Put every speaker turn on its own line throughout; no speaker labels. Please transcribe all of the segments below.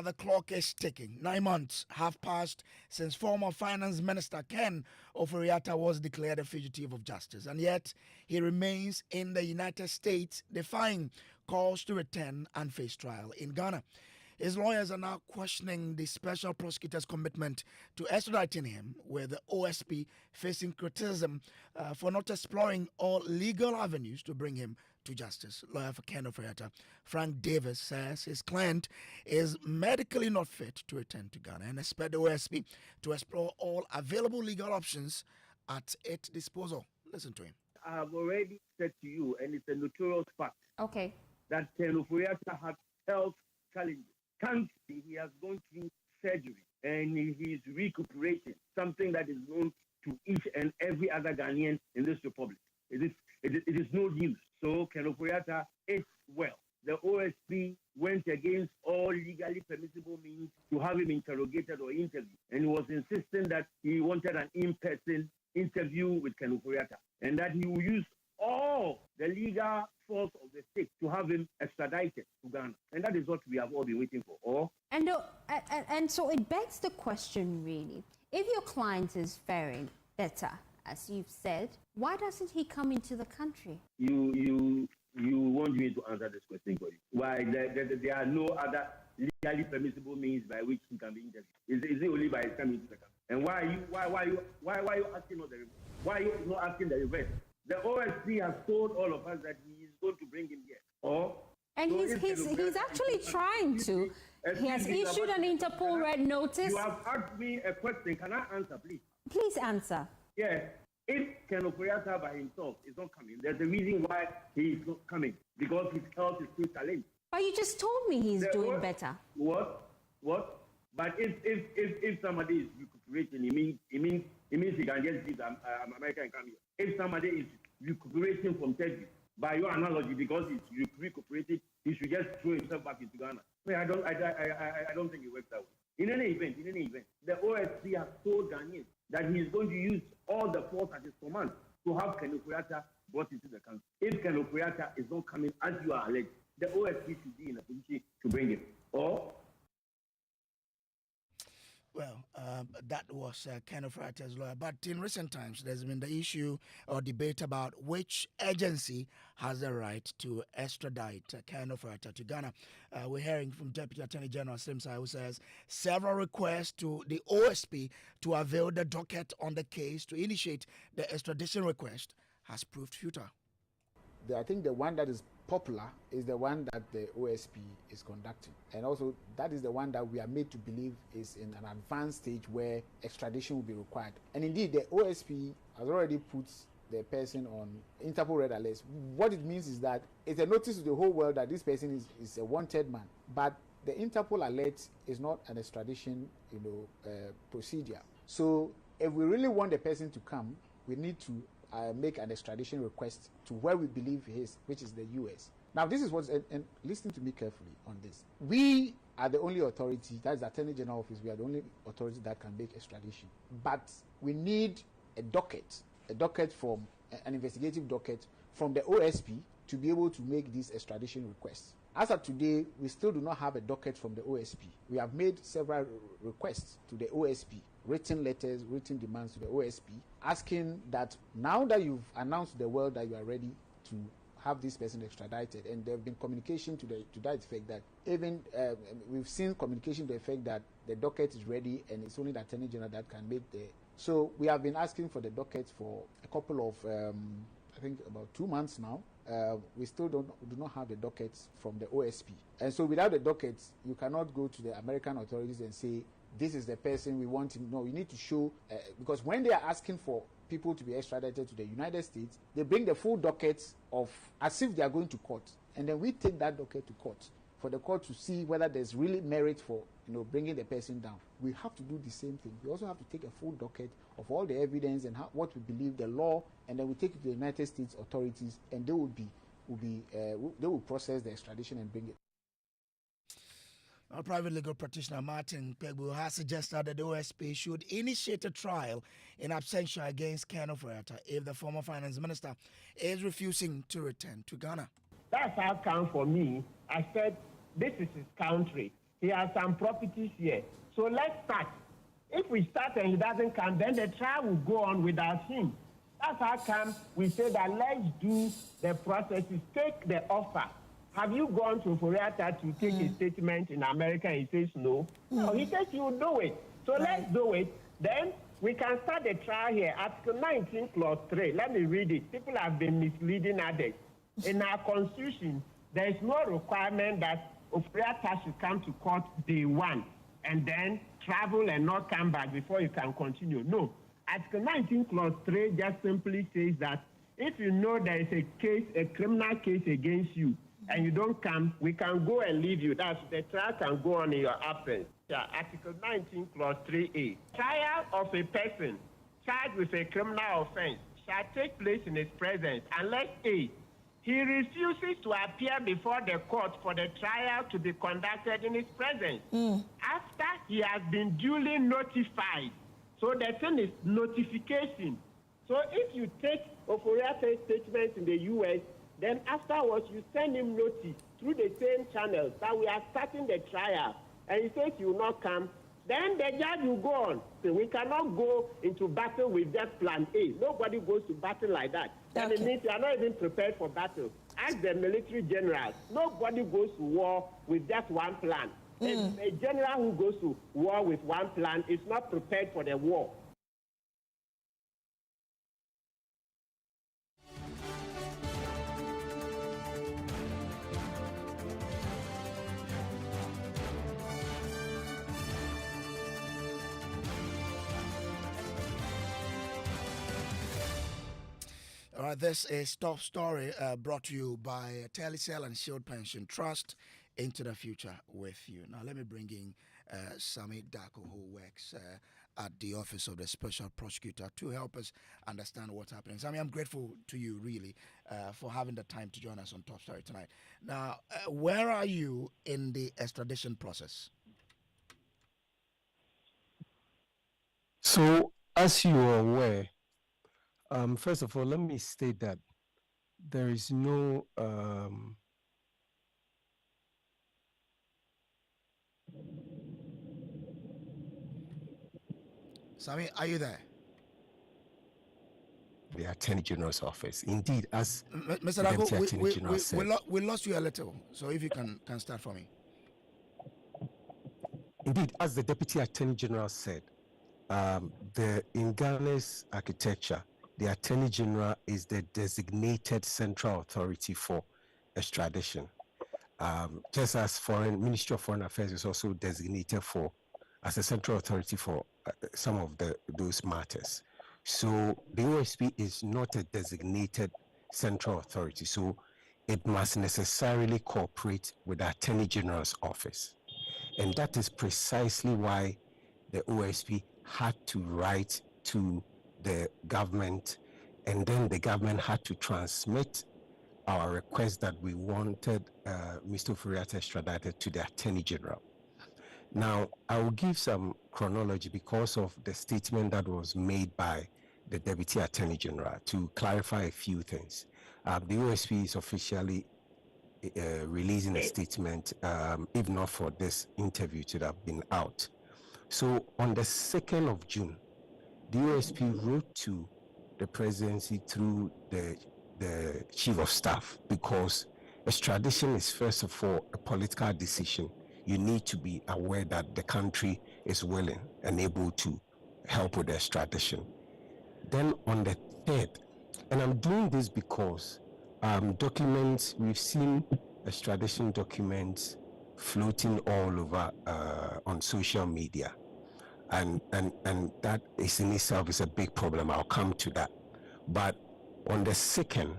the clock is ticking. 9 months have passed since former Finance Minister Ken Ofori-Atta was declared a fugitive of justice, and yet he remains in the United States, defying calls to return and face trial in Ghana. His lawyers are now questioning the special prosecutor's commitment to extraditing him, with the OSP facing criticism for not exploring all legal avenues to bring him to justice. Lawyer for Ken Ofori-Atta, Frank Davis, says his client is medically not fit to return to Ghana and expect the OSP to explore all available legal options at its disposal. Listen to him.
I have already said to you, and it's a notorious fact, that Ken Ofori-Atta had health challenges. Currently, he has gone through surgery and he is recuperating, something that is known to each and every other Ghanaian in this republic. It is no news. So Ken Ofori-Atta is well. The OSP went against all legally permissible means to have him interrogated or interviewed, and he was insisting that he wanted an in-person interview with Ken Ofori-Atta and that he will use all the legal force of the state to have him extradited to Ghana. And that is what we have all been waiting for.
And so it begs the question, really, if your client is faring better, as you've said, why doesn't he come into the country?
You want me to answer this question for you. Why there are no other legally permissible means by which he can be interviewed? Is it only by his coming into the country? And why are you asking not the reverse? Why are you not asking the reverse? The OSP has told all of us that he is going to bring him here.
He's actually trying to. He has issued an Interpol red notice.
You have asked me a question. Can I answer, please?
Please answer.
Yeah. If Ken Ofori-Atta by himself is not coming, there's a reason why he is not coming. Because his health is still challenged.
But you just told me he's doing better.
What? But if somebody is recuperating, it means he can just leave America and come here. If somebody is recuperating from surgery, by your analogy, because he's recuperated, he should just throw himself back into Ghana. I don't think it works that way. In any event, the OSC has told Ghanaians that he is going to use all the force at his command to have Ken Ofori-Atta brought into the country. If Ken Ofori-Atta is not coming, as you are alleged, the OSC should be in a position to bring him.
That was Ken Ofori-Atta's lawyer. But in recent times, there's been the issue or debate about which agency has the right to extradite Ken Ofori-Atta to Ghana. We're hearing from Deputy Attorney General Mensah, who says several requests to the OSP to avail the docket on the case to initiate the extradition request has proved futile.
I think the one that is popular is the one that the OSP is conducting, and also that is the one that we are made to believe is in an advanced stage where extradition will be required. And indeed, the OSP has already put the person on Interpol red alert. What it means is that it's a notice to the whole world that this person is a wanted man. But the Interpol alert is not an extradition, procedure. So if we really want the person to come, we need to make an extradition request to where we believe he is, which is the US. Now, this is what's, and listen to me carefully on this. We are the only authority, that is the Attorney General Office, we are the only authority that can make extradition. But we need a docket from, an investigative docket from the OSP to be able to make this extradition request. As of today, we still do not have a docket from the OSP. We have made several requests to the OSP, written letters, written demands to the OSP, asking that now that you've announced to the world that you are ready to have this person extradited, and there have been communication to that effect that even we've seen communication to the effect that the docket is ready and it's only the Attorney General that can make the. So we have been asking for the docket for a couple of, I think about 2 months now. We still do not have the dockets from the OSP. And so without the dockets, you cannot go to the American authorities and say, this is the person we want him. No, you need to show, because when they are asking for people to be extradited to the United States, they bring the full dockets of, as if they are going to court. And then we take that docket to court for the court to see whether there's really merit for, bringing the person down. We have to do the same thing. We also have to take a full docket of all the evidence and what we believe the law, and then we take it to the United States authorities, and they will process the extradition and bring it.
Our private legal practitioner Martin Pegbu has suggested that the OSP should initiate a trial in absentia against Ken Ofori-Atta if the former finance minister is refusing to return to Ghana.
That's how come for me. I said, this is his country. he has some properties here. So let's start. If we start and he doesn't come, then the trial will go on without him. That's how come we say that let's do the processes, take the offer. Have you gone to Ofori-Atta to take a statement in America? And he says no. No, he says you will do it. So let's do it. Then we can start the trial here. Article 19, Clause 3. Let me read it. People have been misleading others. In our constitution, there is no requirement that Ofori-Atta should come to court day one and then travel and not come back before you can continue. No. Article 19, Clause 3 just simply says that if you know there is a criminal case against you, and you don't come, we can go and leave you. That's the trial can go on in your absence. Yeah, Article 19, Clause 3A. Trial of a person charged with a criminal offense shall take place in his presence unless A, he refuses to appear before the court for the trial to be conducted in his presence after he has been duly notified. So the thing is notification. So if you take Ofori-Atta's statements in the U.S., then afterwards, you send him notice through the same channels that we are starting the trial, and he says you will not come, then the judge will go on. So we cannot go into battle with just plan A. Nobody goes to battle like that. That it means you are not even prepared for battle. Ask the military generals. Nobody goes to war with just one plan. A general who goes to war with one plan is not prepared for the war.
All right, this is Top Story brought to you by Telecel and Shield Pension Trust. Into the future with you. Now, let me bring in Sami Dako, who works at the Office of the Special Prosecutor, to help us understand what's happening. Sami, I'm grateful to you, really, for having the time to join us on Top Story tonight. Now, where are you in the extradition process?
So, as you are aware, first of all, let me state that there is no
Sami, are you there?
The Attorney General's office. Indeed, as
Mr. Dako, we lost you a little, so if you can start for me.
Indeed, as the Deputy Attorney General said, in Ghana's architecture, the Attorney General is the designated central authority for extradition. Just as Ministry of Foreign Affairs is also designated as a central authority for some of those matters. So the OSP is not a designated central authority, so it must necessarily cooperate with the Attorney General's office. And that is precisely why the OSP had to write to the government, and then the government had to transmit our request that we wanted Mr. Ofori-Atta extradited to the Attorney General. Now, I will give some chronology because of the statement that was made by the Deputy Attorney General to clarify a few things. The OSP is officially releasing a statement, if not for this interview to have been out. So on the 2nd of June, the OSP wrote to the presidency through the chief of staff, because extradition is first of all a political decision. You need to be aware that the country is willing and able to help with the extradition. Then on the 3rd, and I'm doing this because documents, we've seen extradition documents floating all over on social media, and that is in itself is a big problem. I'll come to that. But on the 2nd,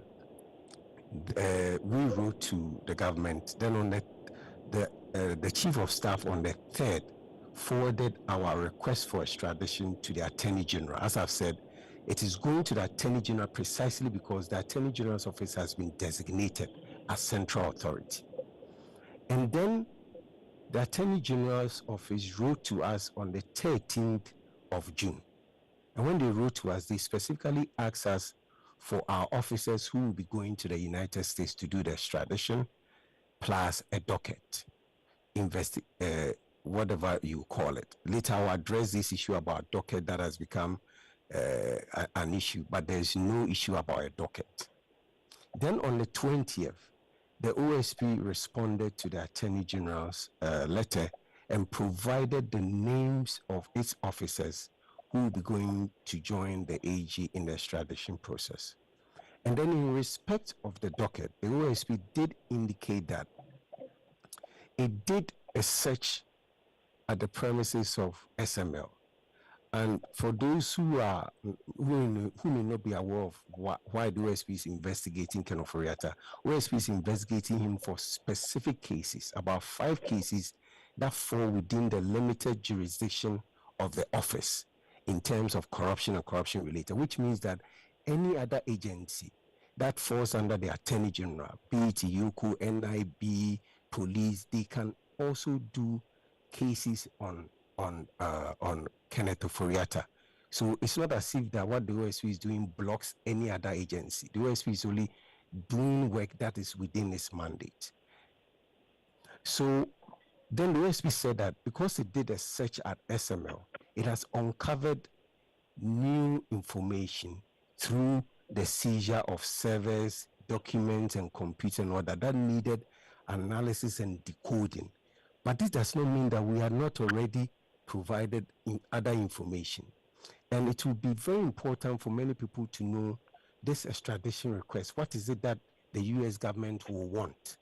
we wrote to the government. Then on the chief of staff on the 3rd forwarded our request for extradition to the Attorney General. As I've said, it is going to the Attorney General precisely because the Attorney General's office has been designated as central authority. And then the Attorney General's office wrote to us on the 13th of June. And when they wrote to us, they specifically asked us for our officers who will be going to the United States to do the extradition, plus a docket. whatever you call it. Later, I'll address this issue about docket that has become an issue, but there's no issue about a docket. Then on the 20th, the OSP responded to the Attorney General's letter and provided the names of its officers who will be going to join the AG in the extradition process. And then in respect of the docket, the OSP did indicate that it did a search at the premises of SML. And for those who may not be aware of why the OSP is investigating Ken Ofori-Atta, OSP is investigating him for specific cases, about 5 cases that fall within the limited jurisdiction of the office in terms of corruption and corruption related, which means that any other agency that falls under the Attorney General, be it YOKO, NIB, police, they can also do cases on Kenneth Ofori-Atta. So it's not as if that what the OSP is doing blocks any other agency. The OSP is only doing work that is within its mandate. So then the OSP said that because it did a search at SML, it has uncovered new information through the seizure of servers, documents, and computer and all that needed analysis and decoding. But this does not mean that we are not already provided in other information. And it will be very important for many people to know this extradition request. What is it that the US government will want?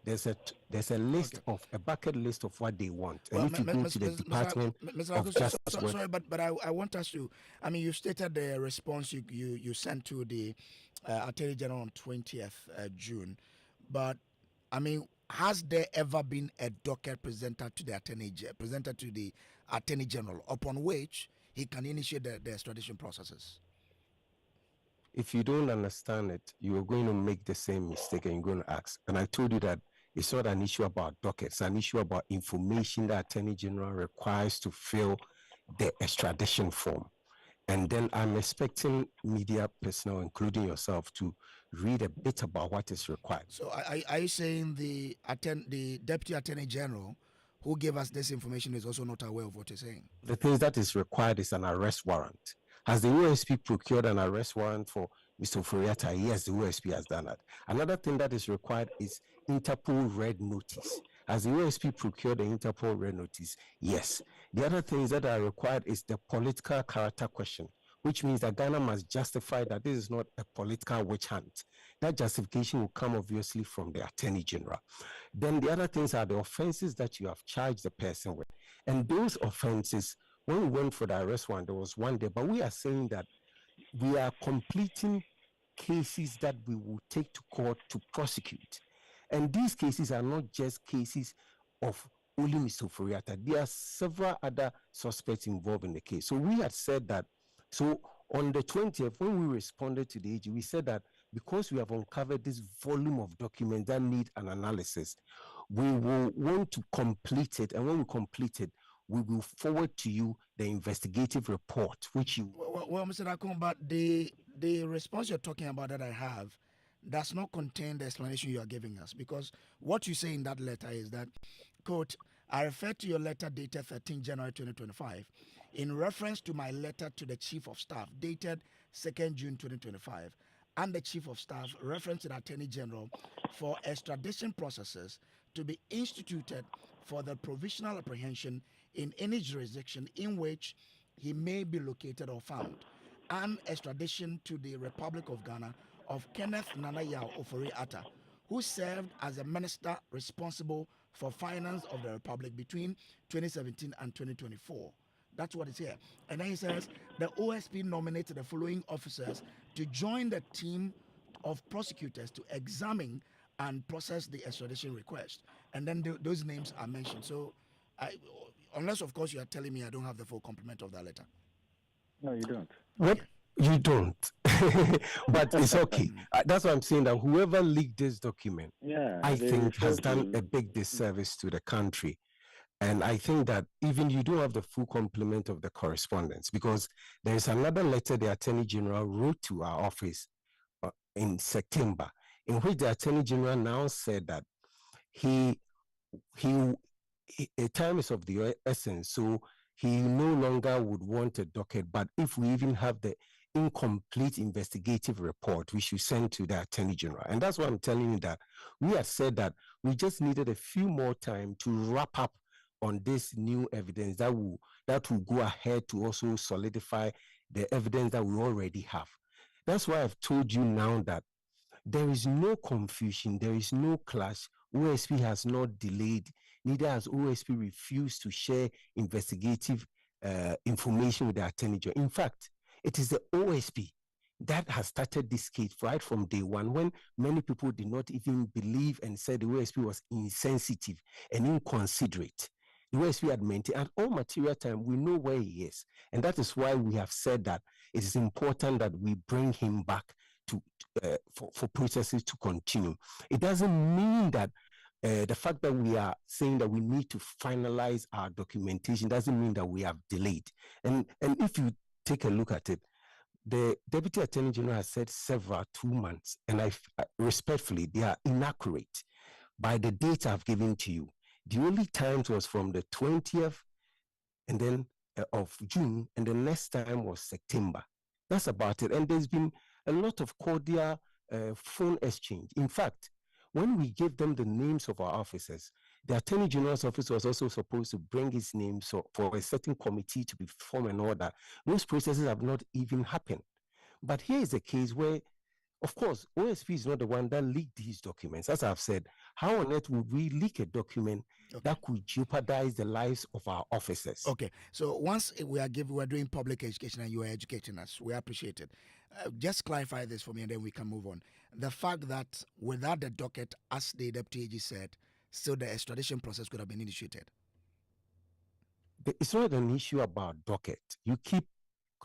There's a list of a bucket list of what they want. And if you go to the Department of Justice,
sorry, but I want us to. I mean, you stated the response you sent to the Attorney General on 20th June, but I mean, has there ever been a docket presented to the Attorney General upon which he can initiate the extradition processes?
If you don't understand it, you are going to make the same mistake and you're going to ask. And I told you that it's not an issue about dockets, it's an issue about information that Attorney General requires to fill the extradition form. And then I'm expecting media personnel, including yourself, to read a bit about what is required.
So are you saying the Deputy Attorney General who gave us this information is also not aware of what you're saying?
The thing that is required is an arrest warrant. Has the OSP procured an arrest warrant for Mr. Ofori-Atta? Yes, the OSP has done that. Another thing that is required is Interpol Red Notice. Has the OSP procured the Interpol Red Notice? Yes. The other things that are required is the political character question, which means that Ghana must justify that this is not a political witch hunt. That justification will come obviously from the Attorney General. Then the other things are the offenses that you have charged the person with. And those offenses, when we went for the arrest warrant, there was one there, but we are saying that we are completing cases that we will take to court to prosecute. And these cases are not just cases of only Mr. Ofori-Atta. There are several other suspects involved in the case. So we had said that, so on the 20th, when we responded to the AG, we said that because we have uncovered this volume of documents that need an analysis, we will want to complete it. And when we complete it, we will forward to you the investigative report, which you...
Well, Mr. Nakon, but the response you're talking about that I have does not contain the explanation you are giving us, because what you say in that letter is that, quote, I refer to your letter dated 13 January 2025 in reference to my letter to the Chief of Staff dated 2nd June 2025 and the Chief of Staff reference to the Attorney General for extradition processes to be instituted for the provisional apprehension in any jurisdiction in which he may be located or found, and extradition to the Republic of Ghana of Kenneth Nana-Yaw Ofori-Atta, who served as a minister responsible for finance of the Republic between 2017 and 2024. That's what it's here. And then he says, the OSP nominated the following officers to join the team of prosecutors to examine and process the extradition request. And then those names are mentioned. So, unless, of course, you are telling me I don't have the full complement of that letter.
No, you don't.
What? You don't. But it's okay. That's what I'm saying, that whoever leaked this document, I think has done a big disservice to the country. And I think that even you don't have the full complement of the correspondence, because there is another letter the Attorney General wrote to our office in September, in which the Attorney General now said that he time is of the essence. So he no longer would want a docket, but if we even have the incomplete investigative report, we should send to the Attorney General. And that's why I'm telling you that we have said that we just needed a few more time to wrap up on this new evidence that will go ahead to also solidify the evidence that we already have. That's why I've told you now that there is no confusion, there is no clash. OSP has not delayed, neither has OSP refused to share investigative information with the Attorney General. In fact, it is the OSP that has started this case right from day one, when many people did not even believe and said the OSP was insensitive and inconsiderate. The OSP had maintained at all material time, we know where he is. And that is why we have said that it is important that we bring him back to for processes to continue. It doesn't mean that the fact that we are saying that we need to finalize our documentation doesn't mean that we have delayed. And if you take a look at it, the Deputy Attorney General has said several 2 months, and I respectfully, they are inaccurate by the date I've given to you. The only times was from the 20th and then of June, and the next time was September. That's about it. And there's been a lot of cordial phone exchange. In fact, when we gave them the names of our officers, the Attorney General's office was also supposed to bring his name for a certain committee to be formed and all that. Those processes have not even happened. But here is a case where, of course, OSP is not the one that leaked these documents. As I've said, how on earth would we leak a document that could jeopardize the lives of our officers?
Okay, so once we are doing public education and you are educating us, we appreciate it. Just clarify this for me and then we can move on. The fact that without the docket, as the Deputy AG said, still the extradition process could have been initiated.
It's not an issue about docket. You keep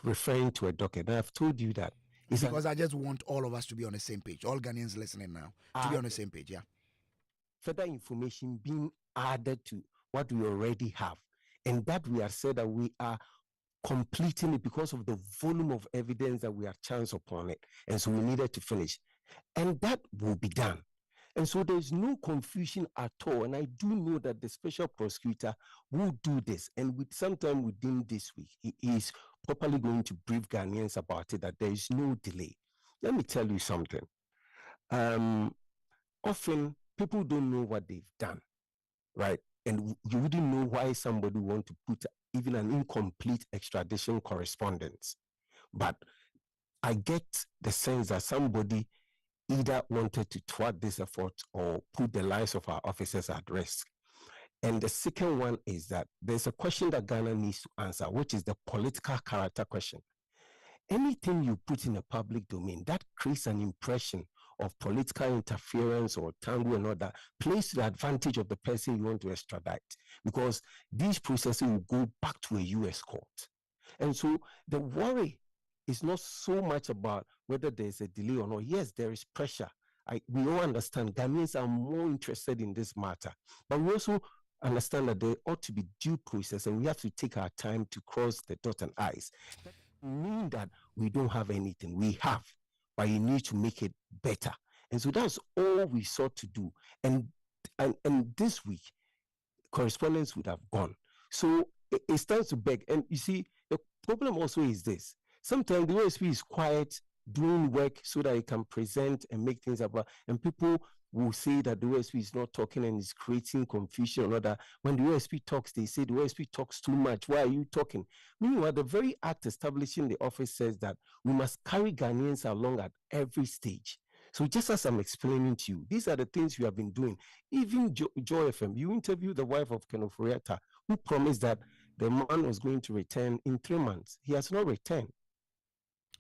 referring to a docket. And I've told you that.
Because I just want all of us to be on the same page. All Ghanaians listening now to be on the same page, yeah.
Further information being added to what we already have. And that we have said that we are completing it because of the volume of evidence that we have chanced upon it. And so we needed to finish. And that will be done. And so there's no confusion at all. And I do know that the special prosecutor will do this. And with sometime within this week, he is properly going to brief Ghanaians about it, that there is no delay. Let me tell you something. Often people don't know what they've done, right? And you wouldn't know why somebody want to put even an incomplete extradition correspondence. But I get the sense that somebody either wanted to thwart this effort or put the lives of our officers at risk. And the second one is that there's a question that Ghana needs to answer, which is the political character question. Anything you put in a public domain that creates an impression of political interference or tangle and all that plays to the advantage of the person you want to extradite, because these processes will go back to a U.S. court. And so the worry is not so much about whether there's a delay or not. Yes, there is pressure. We all understand Ghanaians are more interested in this matter, but we also understand that there ought to be due process and we have to take our time to cross the dot and I's. That doesn't mean that we don't have anything. We have, but you need to make it better. And so that's all we sought to do. And this week, correspondence would have gone. So it stands to beg. And you see, the problem also is this. Sometimes the OSP is quiet, doing work so that it can present and make things about, and people will say that the OSP is not talking and is creating confusion or other. When the OSP talks, they say the OSP talks too much. Why are you talking? Meanwhile, the very act establishing the office says that we must carry Ghanaians along at every stage. So just as I'm explaining to you, these are the things you have been doing. Even Joy FM, you interviewed the wife of Ofori-Atta, who promised that the man was going to return in 3 months. He has not returned.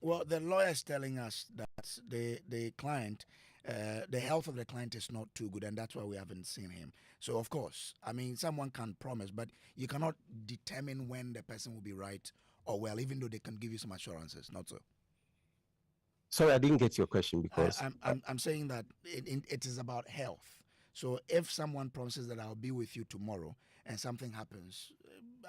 Well, the lawyer is telling us that the client, the health of the client is not too good, and that's why we haven't seen him. So, of course, I mean, someone can promise, but you cannot determine when the person will be right or well, even though they can give you some assurances. Not so.
Sorry, I didn't get your question because
I'm saying that it is about health. So if someone promises that I'll be with you tomorrow and something happens,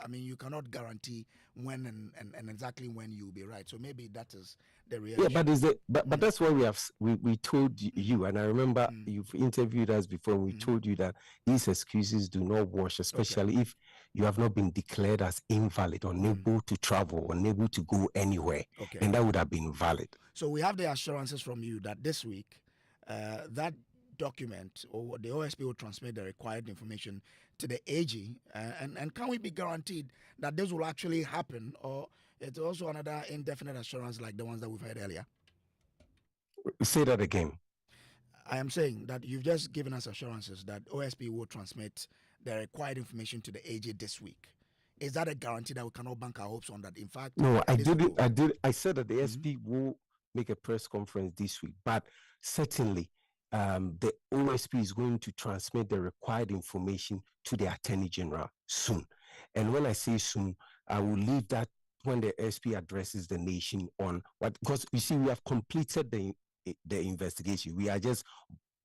I mean, you cannot guarantee when and exactly when you'll be right. So maybe that is the real issue.
But that's why we told you, and I remember you've interviewed us before. We told you that these excuses do not wash, especially if you have not been declared as invalid, unable to travel, unable to go anywhere. Then that would have been valid.
So we have the assurances from you that this week, that document or the OSP will transmit the required information to the AG, and can we be guaranteed that this will actually happen, or it's also another indefinite assurance like the ones that we've heard earlier?
Say that again.
I am saying that you've just given us assurances that OSP will transmit the required information to the AG this week. Is that a guarantee that we cannot bank our hopes on that? In fact,
no, I said that the SP will make a press conference this week, but certainly the OSP is going to transmit the required information to the Attorney General soon. And when I say soon, I will leave that when the SP addresses the nation on what, because you see, we have completed the investigation. We are just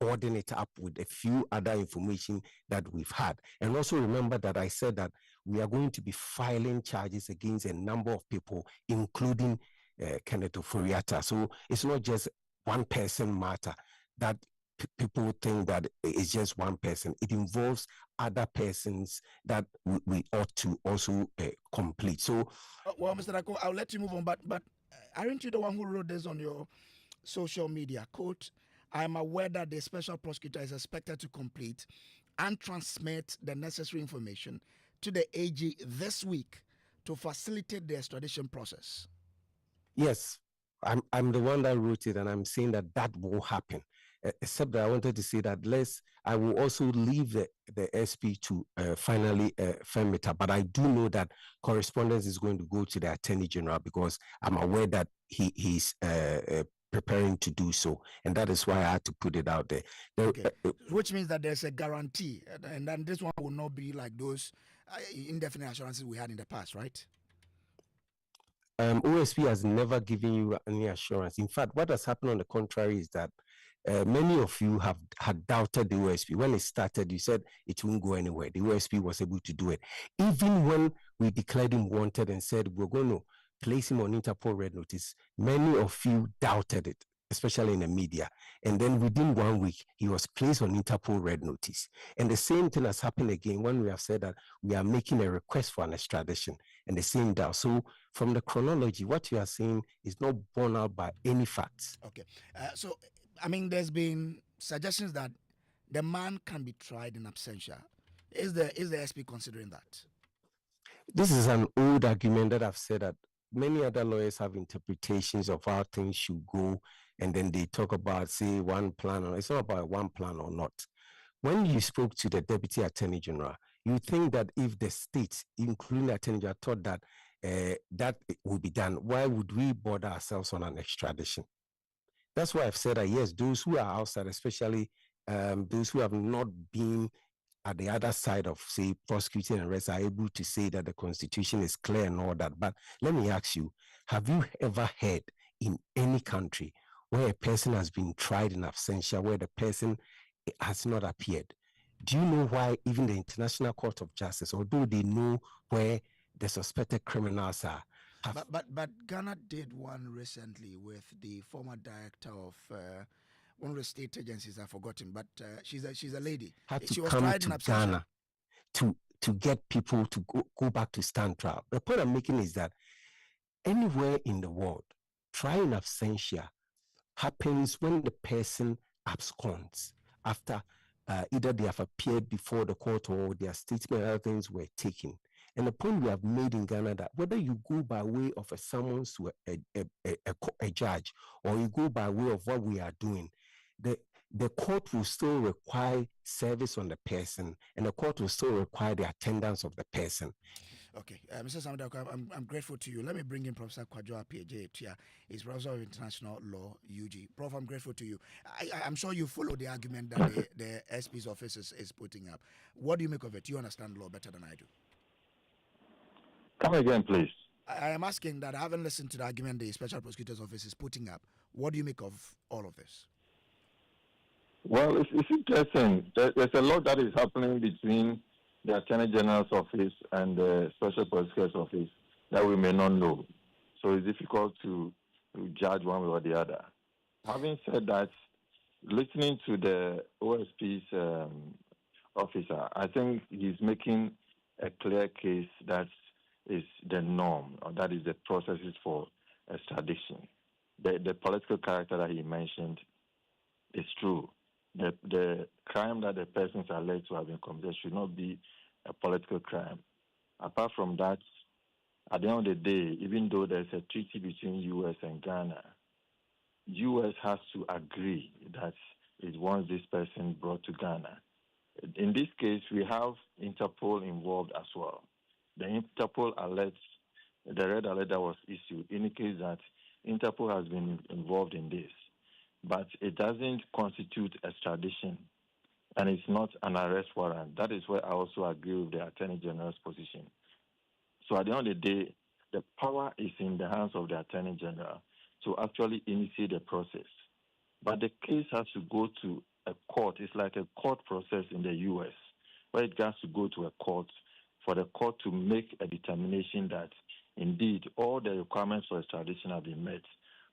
boarding it up with a few other information that we've had. And also remember that I said that we are going to be filing charges against a number of people, including Kenneth Ofori-Atta. So it's not just one person matter that people think that it's just one person. It involves other persons that we ought to also complete. So,
well, Mr. Dako, I'll let you move on, but aren't you the one who wrote this on your social media? Quote, I am aware that the special prosecutor is expected to complete and transmit the necessary information to the AG this week to facilitate the extradition process.
Yes, I'm the one that wrote it, and I'm saying that will happen. Except that I wanted to say that I will also leave the SP to finally firm it up. But I do know that correspondence is going to go to the Attorney General because I'm aware that he's preparing to do so. And that is why I had to put it out there.
Which means that there's a guarantee. And then this one will not be like those indefinite assurances we had in the past, right?
OSP has never given you any assurance. In fact, what has happened on the contrary is that many of you had doubted the OSP. When it started, you said it won't go anywhere. The OSP was able to do it. Even when we declared him wanted and said we're going to place him on Interpol Red Notice, many of you doubted it, especially in the media. And then within 1 week, he was placed on Interpol Red Notice. And the same thing has happened again when we have said that we are making a request for an extradition, and the same doubt. So from the chronology, what you are saying is not borne out by any facts.
Okay. So, I mean, there's been suggestions that the man can be tried in absentia. Is the SP considering that?
This is an old argument that I've said that many other lawyers have interpretations of how things should go, and then they talk about, say, one plan. It's not about one plan or not. When you spoke to the Deputy Attorney General, you think that if the states, including the Attorney General, thought that that would be done, why would we bother ourselves on an extradition? That's why I've said that, yes, those who are outside, especially those who have not been at the other side of, say, prosecuting and arrest, are able to say that the Constitution is clear and all that. But let me ask you, have you ever heard in any country where a person has been tried in absentia, where the person has not appeared? Do you know why even the International Court of Justice, although they know where the suspected criminals are,
But Ghana did one recently with the former director of one of the state agencies, I've forgotten, but she's a lady.
She was tried in Ghana to get people to go back to stand trial. The point I'm making is that anywhere in the world, trial in absentia happens when the person absconds after either they have appeared before the court or their statement and other things were taken. And the point we have made in Ghana that whether you go by way of a summons to a judge or you go by way of what we are doing, the court will still require service on the person, and the court will still require the attendance of the person.
Okay, Mr. Samdako, I'm grateful to you. Let me bring in Professor Kojo, PhD. He's Professor of International Law, UG. Prof, I'm grateful to you. I'm sure you follow the argument that the SP's office is putting up. What do you make of it? You understand law better than I do.
Come again, please.
I am asking that I haven't listened to the argument the Special Prosecutor's Office is putting up. What do you make of all of this?
Well, it's interesting. There's a lot that is happening between the Attorney General's office and the Special Prosecutor's office that we may not know. So it's difficult to judge one way or the other. Having said that, listening to the OSP's officer, I think he's making a clear case that is the norm, or that is the processes for extradition. The political character that he mentioned is true. The crime that the persons are alleged to have been committed should not be a political crime. Apart from that, at the end of the day, even though there's a treaty between U.S. and Ghana, U.S. has to agree that it wants this person brought to Ghana. In this case, we have Interpol involved as well. The Interpol alert, the red alert that was issued, indicates that Interpol has been involved in this, but it doesn't constitute extradition, and it's not an arrest warrant. That is where I also agree with the Attorney General's position. So at the end of the day, the power is in the hands of the Attorney General to actually initiate the process. But the case has to go to a court. It's like a court process in the U.S., where it has to go to a court for the court to make a determination that, indeed, all the requirements for extradition have been met.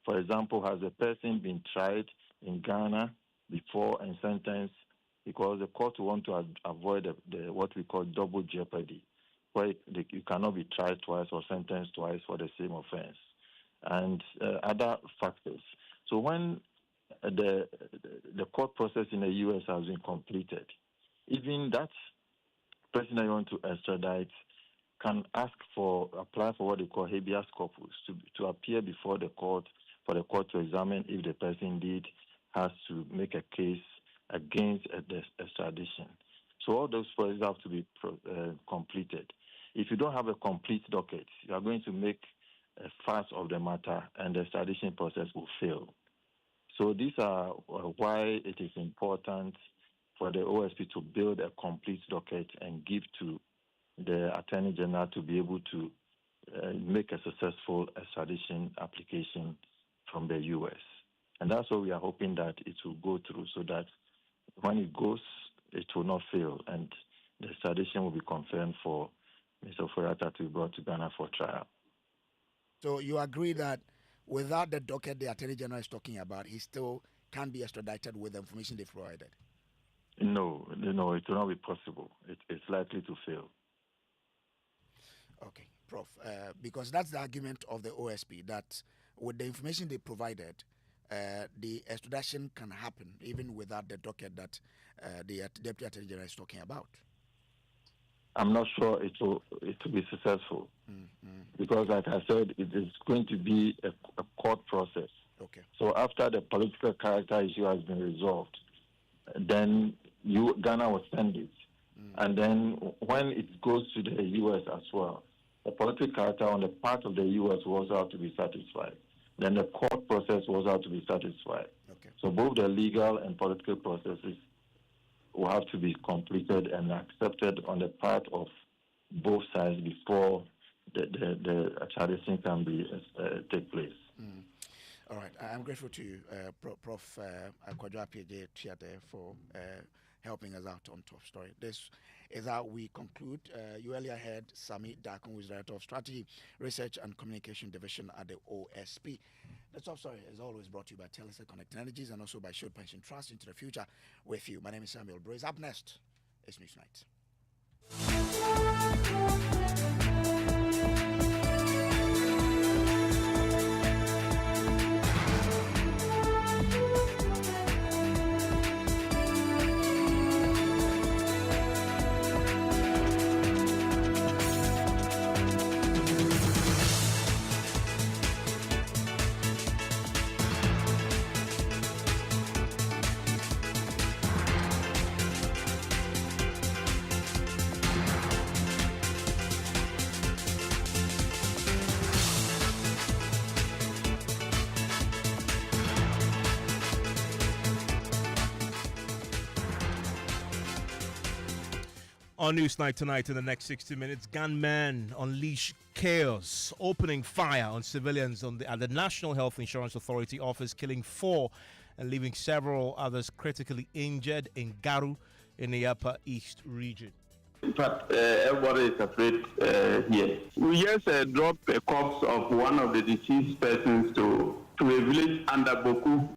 For example, has the person been tried in Ghana before and sentenced? Because the court want to avoid the what we call double jeopardy, where you cannot be tried twice or sentenced twice for the same offense, and other factors. So when the court process in the U.S. has been completed, even that person that you want to extradite can apply for what they call habeas corpus, to appear before the court, for the court to examine if the person indeed has to make a case against the extradition. So all those processes have to be completed. If you don't have a complete docket, you are going to make a fuss of the matter, and the extradition process will fail. So these are why it is important for the OSP to build a complete docket and give to the Attorney General to be able to make a successful extradition application from the U.S. And that's what we are hoping that it will go through, so that when it goes, it will not fail, and the extradition will be confirmed for Mr. Ofori-Atta to be brought to Ghana for trial.
So you agree that without the docket the Attorney General is talking about, he still can be extradited with the information they've provided?
No, it will not be possible. It's likely to fail.
Okay, Prof, because that's the argument of the OSP, that with the information they provided, the extradition can happen even without the docket that the Deputy Attorney General is talking about.
I'm not sure it will be successful, because, like I said, it is going to be a court process.
Okay.
So after the political character issue has been resolved, then Ghana will send it, and then when it goes to the U.S. as well, the political character on the part of the U.S. will also have to be satisfied. Then the court process will also have to be satisfied.
Okay. So
both the legal and political processes will have to be completed and accepted on the part of both sides before the extradition can take place.
All right. I'm grateful to you, Prof. Kojo for helping us out on Top Story. This is how we conclude. You earlier heard Sami Dakon, who is Director of Strategy, Research and Communication Division at the OSP. The Top Story is always brought to you by Telesat Connect Energies and also by Shield Pension Trust. Into the future with you. My name is Samuel Brace. Up next is Newsnight.
On Newsnight tonight, in the next 60 minutes, gunmen unleash chaos, opening fire on civilians at the National Health Insurance Authority office, killing 4 and leaving several others critically injured in Garu in the Upper East region.
But everybody is afraid here. We just dropped a corpse of one of the deceased persons to a village under Boku.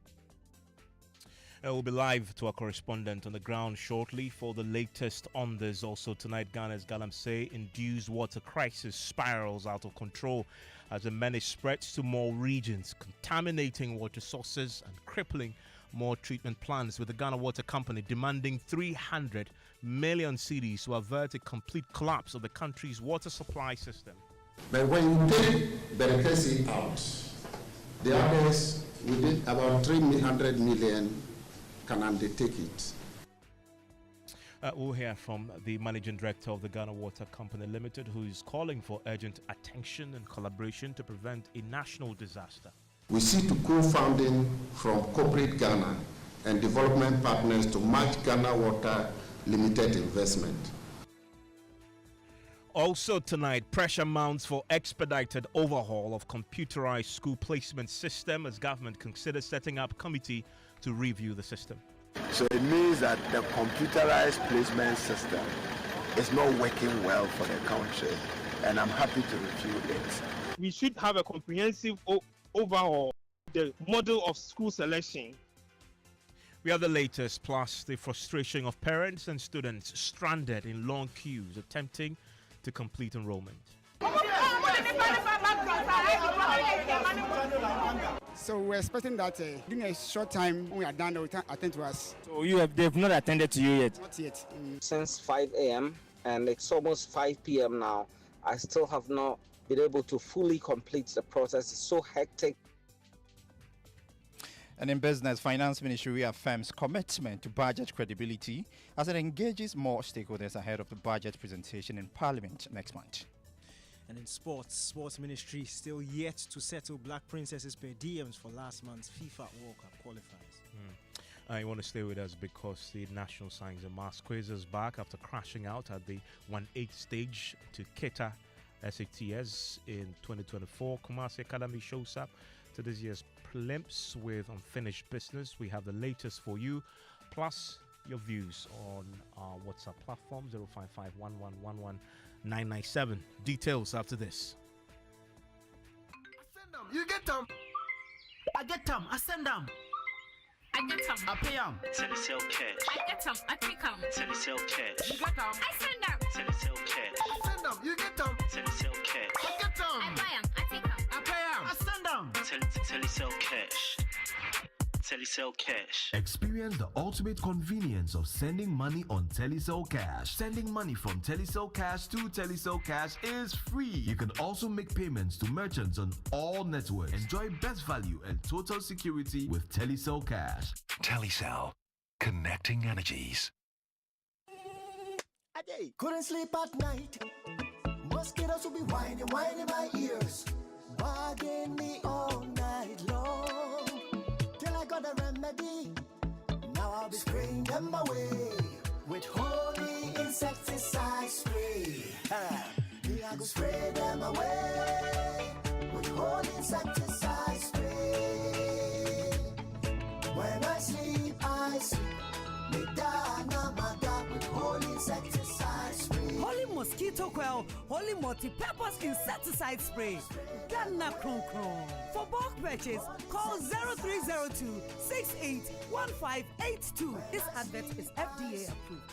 We'll be live to our correspondent on the ground shortly for the latest on this. Also tonight, Ghana's Galamsey induced water crisis spirals out of control as the menace spreads to more regions, contaminating water sources and crippling more treatment plants, with the Ghana Water Company demanding 300 million cedis to avert a complete collapse of the country's water supply system.
But when you take Berekesi out, the others within about 300 million can undertake it.
We'll hear from the managing director of the Ghana Water Company Limited, who is calling for urgent attention and collaboration to prevent a national disaster.
We seek to co-funding from corporate Ghana and development partners to match Ghana Water Limited investment.
Also tonight, pressure mounts for expedited overhaul of computerized school placement system as government considers setting up a committee to review the system.
So it means that the computerized placement system is not working well for the country, and I'm happy to review it.
We should have a comprehensive overhaul the model of school selection.
We have the latest, plus the frustration of parents and students stranded in long queues attempting to complete enrollment.
So we're expecting that during a short time when we are done, they will attend to us.
So they've not attended to you yet?
Not yet.
Since 5 a.m. and it's almost 5 p.m. now, I still have not been able to fully complete the process. It's so hectic.
And in business, Finance Ministry reaffirms commitment to budget credibility as it engages more stakeholders ahead of the budget presentation in Parliament next month.
And in sports Ministry still yet to settle Black Princesses per diems for last month's FIFA World Cup qualifiers.
You want to stay with us because the National Science and Maths quiz is back after crashing out at the 1/8 stage to Keta SATS in 2024. Kumasi Academy shows up to this year's prelims with unfinished business. We have the latest for you, plus your views on our WhatsApp platform 055-1111-997. Details after this.
You get them. I get them. I send them. I get them. I pay them.
Telesale cash.
I get them. I pick them.
Telesale cash.
You get them. I send them.
Telesale cash.
I send them. You get them.
Telesale cash.
I get them. I buy them. I take them. I pay them. I send them.
Telesale cash. Telesale cash.
Experience the ultimate convenience of sending money on Telesale Cash. Sending money from Telesale Cash to Telesale Cash is free. You can also make payments to merchants on all networks. Enjoy best value and total security with Telesale Cash.
Telesale, connecting energies.
Couldn't sleep at night. Mosquitoes will be whining my ears, bugging me all night long. Till I got a remedy. Now I'll be spraying them away with holy insecticide spray. I go spray them away with holy insecticide spray. When I sleep, me da with holy insecticide spray.
Holy mosquito coil, holy multi-purpose insecticide spray. Ghana Kron Kron. For bulk purchase, call 0302 681582. This advert is FDA approved.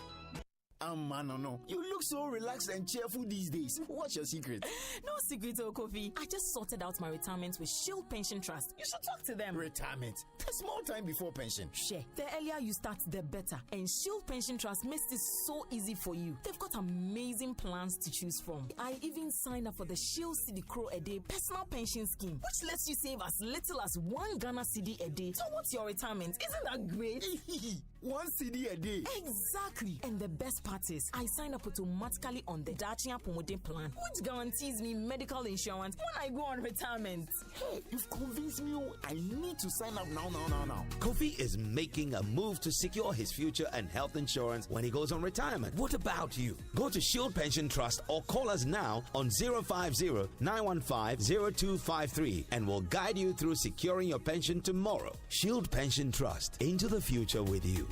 No. You look so relaxed and cheerful these days. What's your secret?
No secret, Kofi. I just sorted out my retirement with Shield Pension Trust. You should talk to them.
Retirement? There's more time before pension.
Share. The earlier you start, the better. And Shield Pension Trust makes this so easy for you. They've got amazing plans to choose from. I even signed up for the Shield Cedi Crow a Day personal pension scheme, which lets you save as little as 1 Ghana Cedi a day towards your retirement. Isn't that great?
1 cedi a day.
Exactly. And the best part is, I sign up automatically on the Dachia Pomoden plan, which guarantees me medical insurance when I go on retirement.
Hey, you've convinced me. I need to sign up now.
Kofi is making a move to secure his future and health insurance when he goes on retirement. What about you? Go to Shield Pension Trust or call us now on 050-915-0253 and we'll guide you through securing your pension tomorrow. Shield Pension Trust, into the future with you.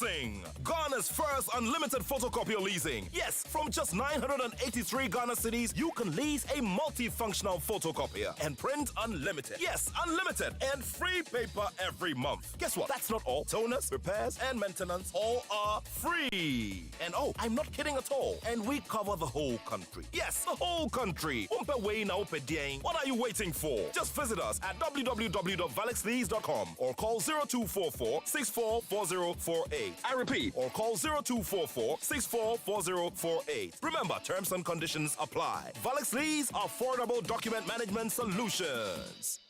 Introducing Ghana's first unlimited photocopier leasing. Yes, from just 983 Ghana cedis, you can lease a multifunctional photocopier and print unlimited. Yes, unlimited and free paper every month. Guess what? That's not all. Toners, repairs, and maintenance all are free. And oh, I'm not kidding at all. And we cover the whole country. Yes, the whole country. What are you waiting for? Just visit us at www.valexlease.com or call 0244 644048. I repeat, or call 0244 644048. Remember, terms and conditions apply. Valex Lease, affordable document management solutions.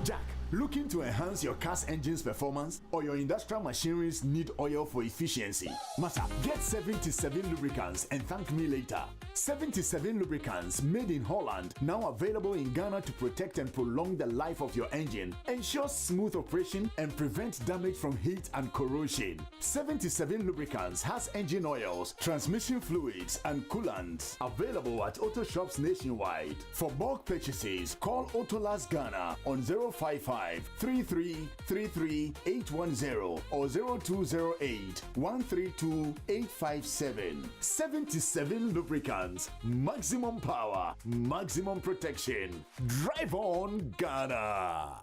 Jack, looking to enhance your car's engine's performance or your industrial machineries need oil for efficiency? Mata, get 77 lubricants and thank me later. 77 lubricants made in Holland, now available in Ghana to protect and prolong the life of your engine, ensure smooth operation and prevent damage from heat and corrosion. 77 lubricants has engine oils, transmission fluids and coolants available at auto shops nationwide. For bulk purchases, call Autolas Ghana on 055 3333 810 or 0208 132 857. 77 lubricants. Maximum power, maximum protection. Drive on, Ghana.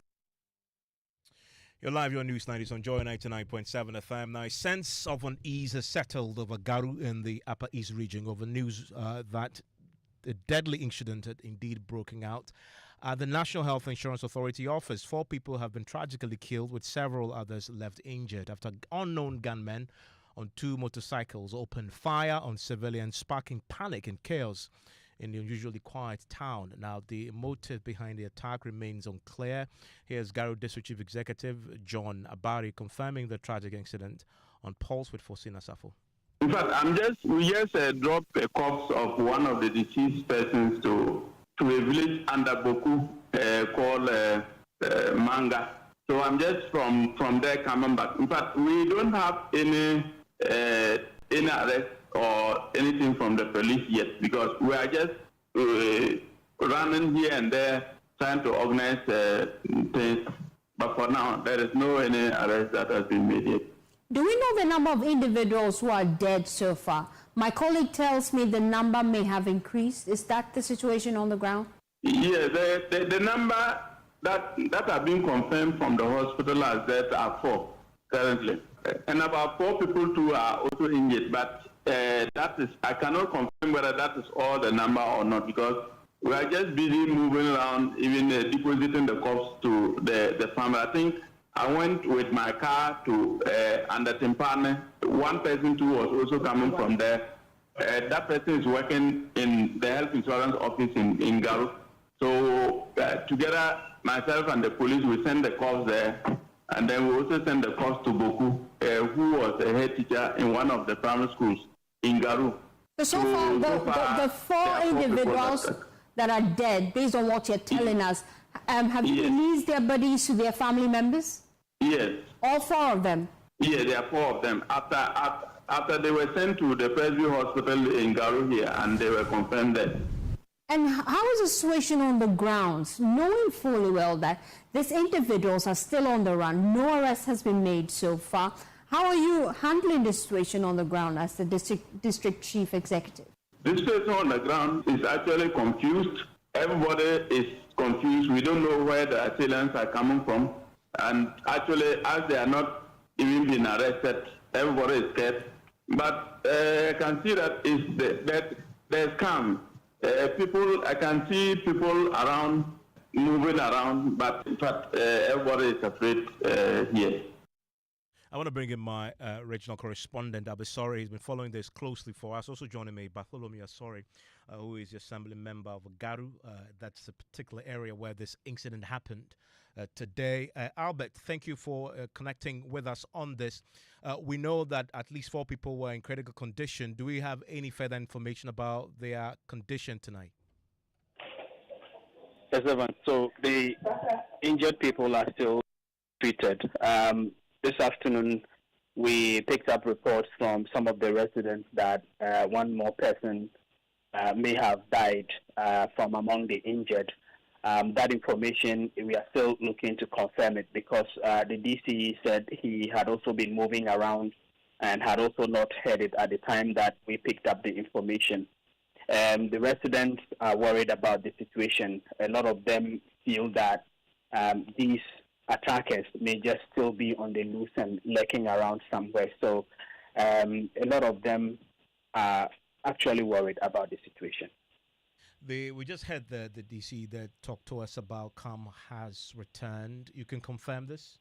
You're live, your News 90s on Joy 99.7 FM. Now, a sense of unease has settled over Garu in the Upper East region over news that a deadly incident had indeed broken out. At the National Health Insurance Authority office, 4 people have been tragically killed with several others left injured after unknown gunmen on 2 motorcycles opened fire on civilians, sparking panic and chaos in the unusually quiet town. Now, the motive behind the attack remains unclear. Here's Garu District Chief Executive John Abari confirming the tragic incident on Pulse with Fosina Safo.
In fact, we just dropped a corpse of one of the deceased persons to a village under Boku called Manga. So I'm just from there coming back. In fact, we don't have any arrest or anything from the police yet because we are just running here and there trying to organize things. But for now, there is no any arrest that has been made yet.
Do we know the number of individuals who are dead so far? My colleague tells me the number may have increased. Is that the situation on the ground?
Yeah, the number that have been confirmed from the hospital as death are 4 currently. And about 4 people too are also injured, but that is, I cannot confirm whether that is all the number or not because we are just busy moving around, even depositing the corpse to the family. I think I went with my car to under Timpane. One person too was also coming from there. That person is working in the health insurance office in Garu. So together, myself and the police, we send the corpse there. And then we also send the corpse to Boku, who was a head teacher in one of the primary schools in Garu.
So far, the 4 individuals that are dead, based on what you're telling us, have you released their bodies to their family members?
Yes.
All 4 of them?
Yeah, there are 4 of them. After they were sent to the Presby Hospital in Garu here, and they were confirmed dead.
And how is the situation on the grounds, knowing fully well that these individuals are still on the run, no arrest has been made so far? How are you handling the situation on the ground as the district chief executive?
The situation on the ground is actually confused. Everybody is confused. We don't know where the assailants are coming from. And actually, as they are not even being arrested, everybody is scared. But I can see that there's calm. I can see people around, moving around, but in fact, everybody is afraid here.
I want to bring in my regional correspondent, Abisori. He's been following this closely for us. Also joining me, Bartholomew Asori, who is the assembly member of Garu. That's a particular area where this incident happened today. Albert, thank you for connecting with us on this. We know that at least 4 people were in critical condition. Do we have any further information about their condition tonight?
Yes, Evan. So the injured people are still treated. This afternoon, we picked up reports from some of the residents that one more person may have died from among the injured. That information, we are still looking to confirm it because the DCE said he had also been moving around and had also not heard it at the time that we picked up the information. The residents are worried about the situation. A lot of them feel that these attackers may just still be on the loose and lurking around somewhere. So a lot of them are actually worried about the situation.
We just had the DC that talked to us about calm has returned. You can confirm this?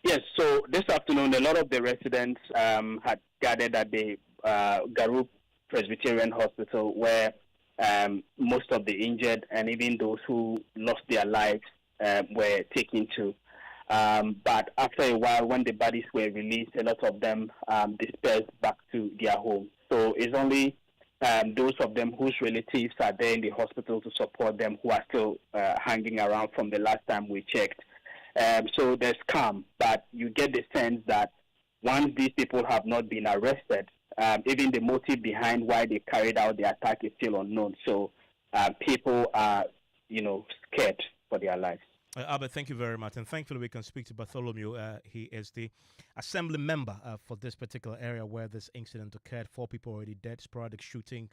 Yes, so this afternoon, a lot of the residents had gathered at the Garup Presbyterian Hospital where most of the injured and even those who lost their lives were taken to. But after a while, when the bodies were released, a lot of them dispersed back to their homes. So it's only those of them whose relatives are there in the hospital to support them who are still hanging around from the last time we checked. So there's calm, but you get the sense that once these people have not been arrested, even the motive behind why they carried out the attack is still unknown. So people are, scared for their lives.
Albert, thank you very much. And thankfully, we can speak to Bartholomew. He is the assembly member for this particular area where this incident occurred. 4 people already dead, sporadic shooting,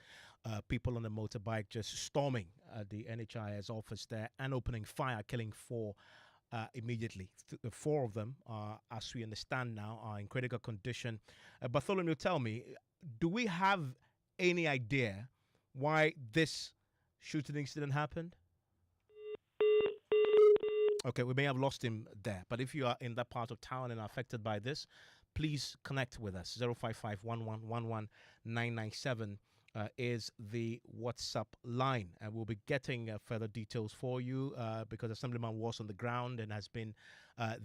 people on the motorbike just storming the NHIS office there and opening fire, killing 4 immediately. 4 of them, as we understand now, are in critical condition. Bartholomew, tell me, do we have any idea why this shooting incident happened? Okay, we may have lost him there, but if you are in that part of town and are affected by this, please connect with us. 055-1111-997 is the WhatsApp line, and we'll be getting further details for you because Assemblyman was on the ground and has been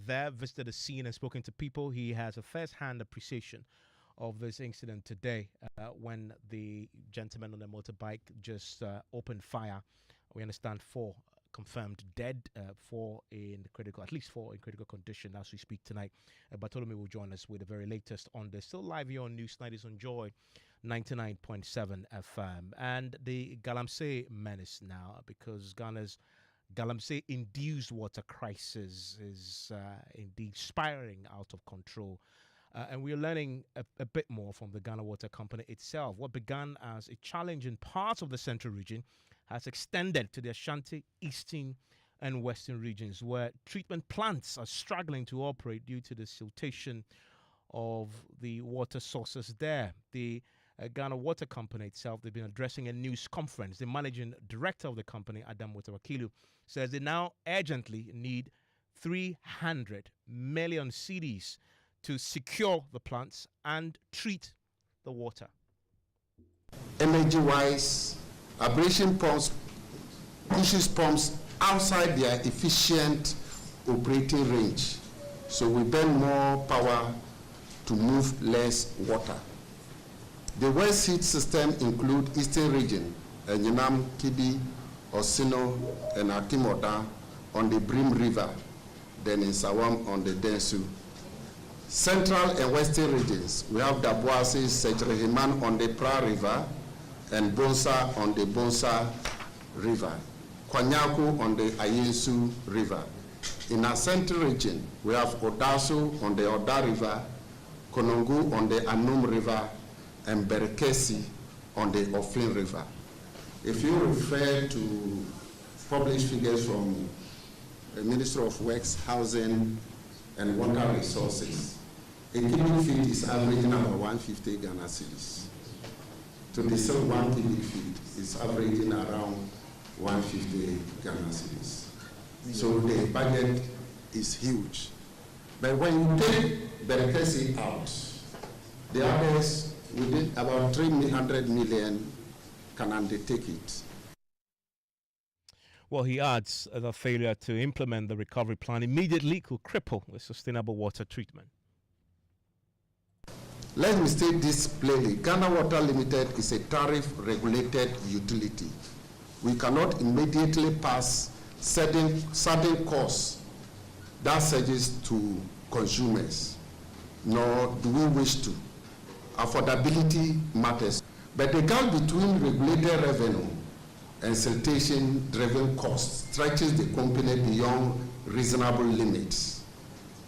there, visited the scene and spoken to people. He has a first-hand appreciation of this incident today when the gentleman on the motorbike just opened fire. We understand 4 confirmed dead, 4 in critical, at least 4 in critical condition as we speak tonight. Bartholomew will join us with the very latest on this. Still live here on News Night is on Joy 99.7 FM. And the Galamsey menace now, because Ghana's Galamsey-induced water crisis is indeed spiraling out of control. And we are learning a bit more from the Ghana Water Company itself. What began as a challenge in parts of the central region has extended to the Ashanti, Eastern and Western regions, where treatment plants are struggling to operate due to the siltation of the water sources there. The Ghana Water Company itself, they've been addressing a news conference. The managing director of the company, Adam Watawakilu, says they now urgently need 300 million cedis to secure the plants and treat the water.
Energy-wise, abrasion pumps pushes pumps outside their efficient operating range. So we burn more power to move less water. The waste heat system include Eastern region, Enyinam, Kidi, Osino, and Akimoda on the Brim River, then in Sawam on the Densu. Central and Western regions, we have Dabuasi, Sejrehiman on the Pra River, and Bonsa on the Bonsa River, Kwanyaku on the Ayensu River. In our central region, we have Odasu on the Oda River, Konongu on the Anum River, and Berekesi on the Ofin River. If you refer to published figures from the Ministry of Works, Housing, and Water Resources, a cubic feet is averaging about 150 Ghana cedis. To distill 1 cubic feet is averaging around 150 Ghana cedis. So the budget is huge. But when you take Berekesi out, the others within about 300 million can undertake it.
Well, he adds the failure to implement the recovery plan immediately could cripple the sustainable water treatment.
Let me state this plainly. Ghana Water Limited is a tariff-regulated utility. We cannot immediately pass certain costs that surges to consumers, nor do we wish to. Affordability matters. But the gap between regulated revenue and siltation-driven costs stretches the company beyond reasonable limits,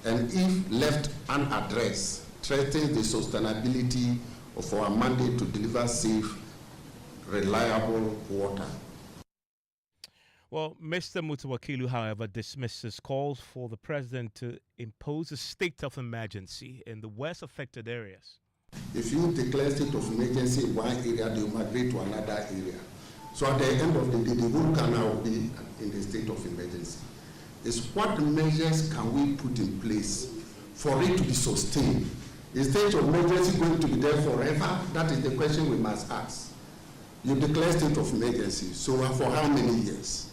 and if left unaddressed, threatens the sustainability of our mandate to deliver safe, reliable water.
Well, Mr. Mutawakilu, however, dismisses calls for the president to impose a state of emergency in the worst affected areas.
If you declare state of emergency in one area, they will migrate to another area. So at the end of the day, the whole canal will be in the state of emergency. It's what measures can we put in place for it to be sustained? Is state of emergency going to be there forever? That is the question we must ask. You declare state of emergency, so for how many years?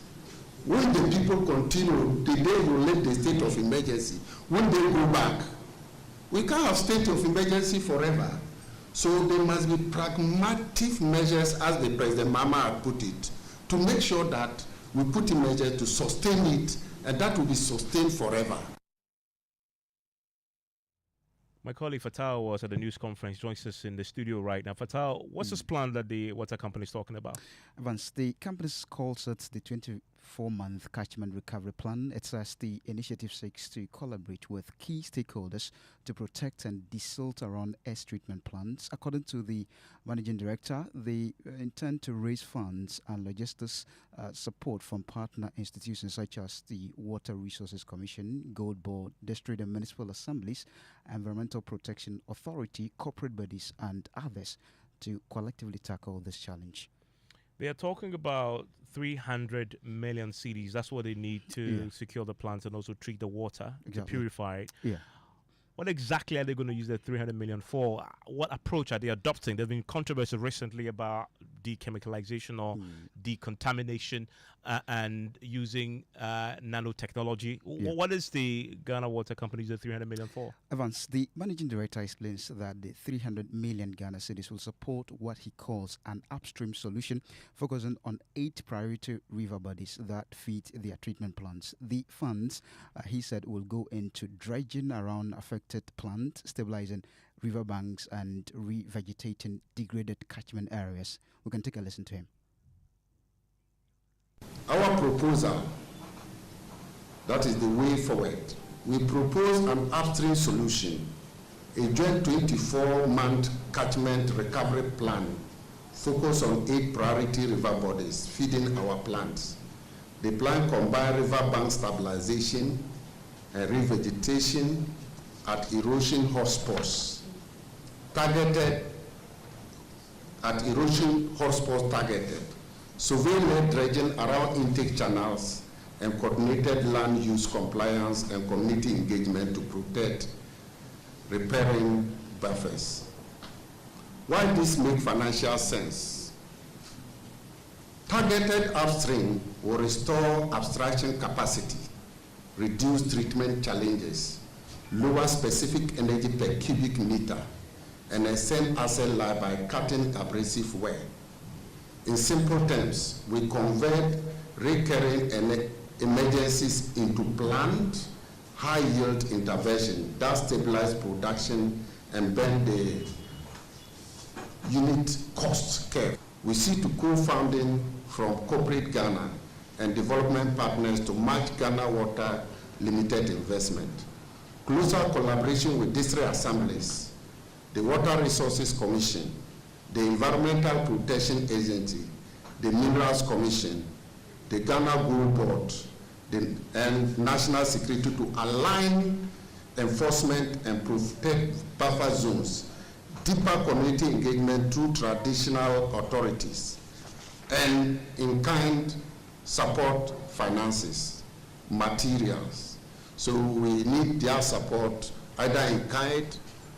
When the people continue, the day you lift the state of emergency, when they go back, we can't have state of emergency forever. So there must be pragmatic measures, as the President Mama had put it, to make sure that we put in measures to sustain it, and that will be sustained forever.
My colleague Fatal was at the news conference, joins us in the studio right now. Fatal, what's this plan that the water company is talking about?
Evans, the company calls it the 24-month catchment recovery plan. It says the initiative seeks to collaborate with key stakeholders to protect and desilt around air treatment plants. According to the managing director, they intend to raise funds and logistics support from partner institutions such as the Water Resources Commission, Gold Board, District and Municipal Assemblies, Environmental Protection Authority, corporate bodies, and others to collectively tackle this challenge.
They are talking about 300 million cedis. That's what they need to secure the plants and also treat the water, to purify it.
Yeah.
What exactly are they going to use the 300 million for? What approach are they adopting? There's been controversy recently about dechemicalization or decontamination and using nanotechnology. What is the Ghana Water Company use the 300 million for?
Evans, the managing director explains that the 300 million Ghana cedis will support what he calls an upstream solution, focusing on 8 priority river bodies that feed their treatment plants. The funds, he said, will go into dredging around affected plants, stabilizing riverbanks, and revegetating degraded catchment areas. We can take a listen to him.
Our proposal, that is the way forward. We propose an upstream solution, a joint 24-month catchment recovery plan focused on 8 priority river bodies feeding our plants. The plan combines riverbank stabilization and revegetation at erosion hotspots targeted, survey-led dredging around intake channels, and coordinated land use compliance and community engagement to protect repairing buffers. Why this make financial sense? Targeted upstream will restore abstraction capacity, reduce treatment challenges, lower specific energy per cubic meter, and extend asset life by cutting abrasive wear. In simple terms, we convert recurring emergencies into planned, high-yield intervention that stabilize production and bend the unit cost curve. We see to co-funding from corporate Ghana and development partners to match Ghana Water Limited investment. Closer collaboration with district assemblies, the Water Resources Commission, the Environmental Protection Agency, the Minerals Commission, the Ghana Gold Board, and National Security to align enforcement and protect buffer zones, deeper community engagement through traditional authorities, and in-kind support finances, materials. So we need their support either in kind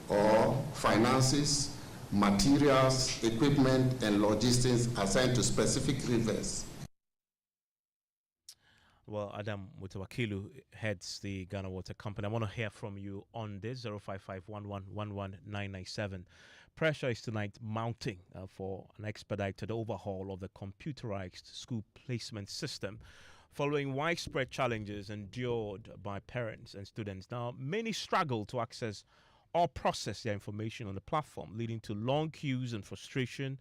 or finances, materials, equipment, and logistics assigned to specific rivers.
Well, Adam Mutawakilu heads the Ghana Water Company. I want to hear from you on this, 055-11-11997. Pressure is tonight mounting for an expedited overhaul of the computerized school placement system following widespread challenges endured by parents and students. Now, many struggle to access or process their information on the platform, leading to long queues and frustration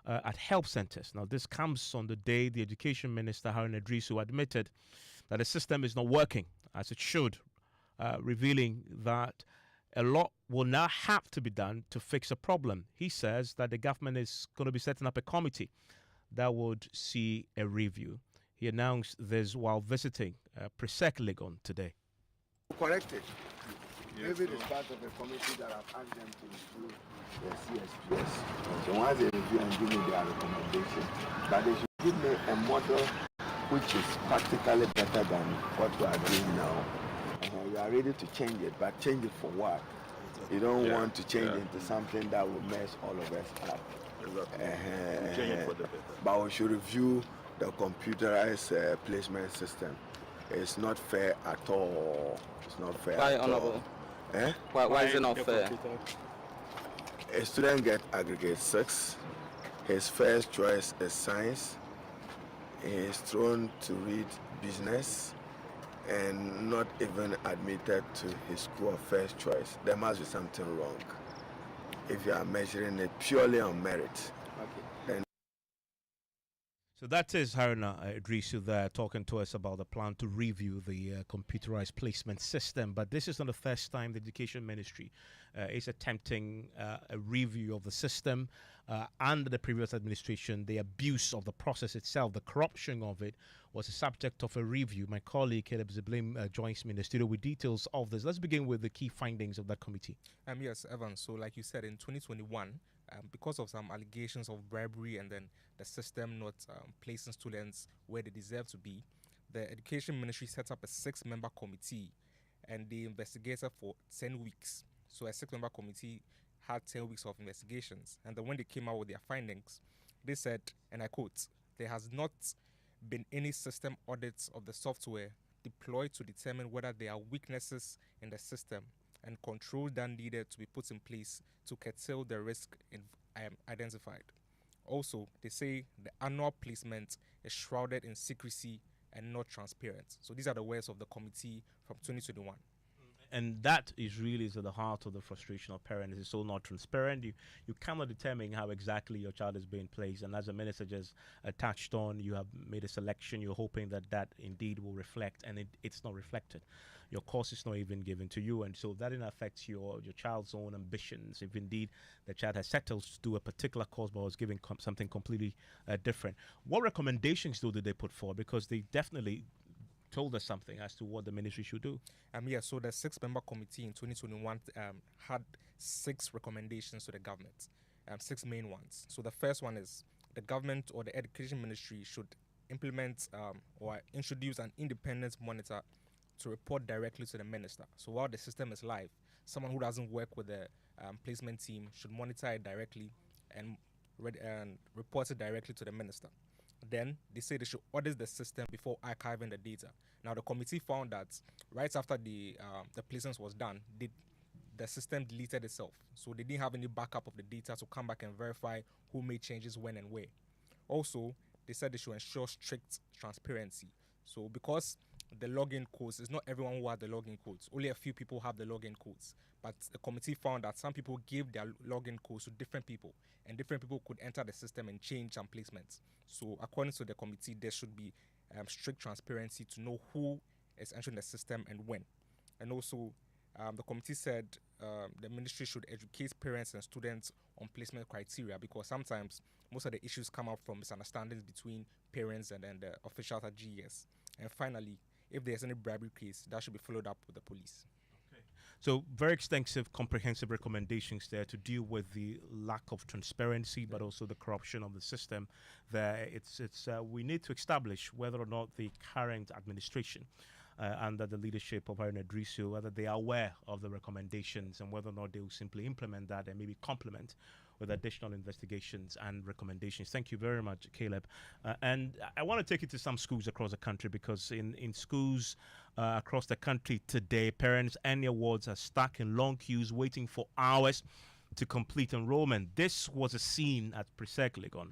at help centers. Now, this comes on the day the Education Minister, Haruna Idrisu, admitted that the system is not working as it should, revealing that a lot will now have to be done to fix a problem. He says that the government is going to be setting up a committee that would see a review. He announced this while visiting Prosecutor today.
Corrected. Maybe it's part of the committee that I've asked them to improve the CSPS. So once they review and give me their recommendation, but they should give me a model which is practically better than what we are doing now. You are ready to change it, but change it for what? You don't want to change it into something that will mess all of us up. Change it for the better. But we should review the computerized placement system. It's not fair at all. It's not fair
Why,
at
Honorable?
all.
Why is it not fair?
A student gets aggregate 6. His first choice is science. He is thrown to read business and not even admitted to his school of first choice. There must be something wrong. If you are measuring it purely on merit, then.
So that is Haruna Idrisu there talking to us about the plan to review the computerized placement system. But this is not the first time the Education Ministry is attempting a review of the system. Under the previous administration, the abuse of the process itself, the corruption of it, was a subject of a review. My colleague Caleb Ziblim joins me in the studio with details of this. Let's begin with the key findings of that committee.
Yes, Evan. So like you said, in 2021, because of some allegations of bribery and then the system not placing students where they deserve to be, the Education Ministry set up a 6-member committee and they investigated for 10 weeks. So a 6-member committee had 10 weeks of investigations. And then when they came out with their findings, they said, and I quote, "There has not been any system audits of the software deployed to determine whether there are weaknesses in the system and controls that needed to be put in place to curtail the risk identified." Also, they say the annual placement is shrouded in secrecy and not transparent. So these are the words of the committee from 2021.
And that is really at the heart of the frustration of parents. It's so not transparent. You cannot determine how exactly your child is being placed. And as the minister just touched on, you have made a selection. You're hoping that that indeed will reflect, and it's not reflected. Your course is not even given to you. And so that affects your child's own ambitions. If indeed the child has settled to do a particular course but was given something completely different. What recommendations did they put forward? Because they definitely told us something as to what the ministry should do.
So the 6-member committee in 2021 had 6 recommendations to the government, 6 main ones. So the first one is the government or the Education Ministry should implement or introduce an independent monitor to report directly to the minister. So while the system is live, someone who doesn't work with the placement team should monitor it directly and report it directly to the minister. Then they say they should audit the system before archiving the data. Now the committee found that right after the placement was done, the system deleted itself. So they didn't have any backup of the data to come back and verify who made changes when and where. Also, they said they should ensure strict transparency. So because the login codes, it's not everyone who has the login codes. Only a few people have the login codes. But the committee found that some people gave their login codes to different people, and different people could enter the system and change some placements. So according to the committee, there should be strict transparency to know who is entering the system and when. And also, the committee said the ministry should educate parents and students on placement criteria, because sometimes most of the issues come up from misunderstandings between parents and the officials at GES. And finally, if there's any bribery case, that should be followed up with the police.
So very extensive, comprehensive recommendations there to deal with the lack of transparency, but also the corruption of the system. There, we need to establish whether or not the current administration, under the leadership of Haruna Idrisu, whether they are aware of the recommendations and whether or not they will simply implement that and maybe complement with additional investigations and recommendations. Thank you very much, Caleb. And I want to take you to some schools across the country, because in schools across the country today, parents and their wards are stuck in long queues waiting for hours to complete enrollment. This was a scene at Prosecutor.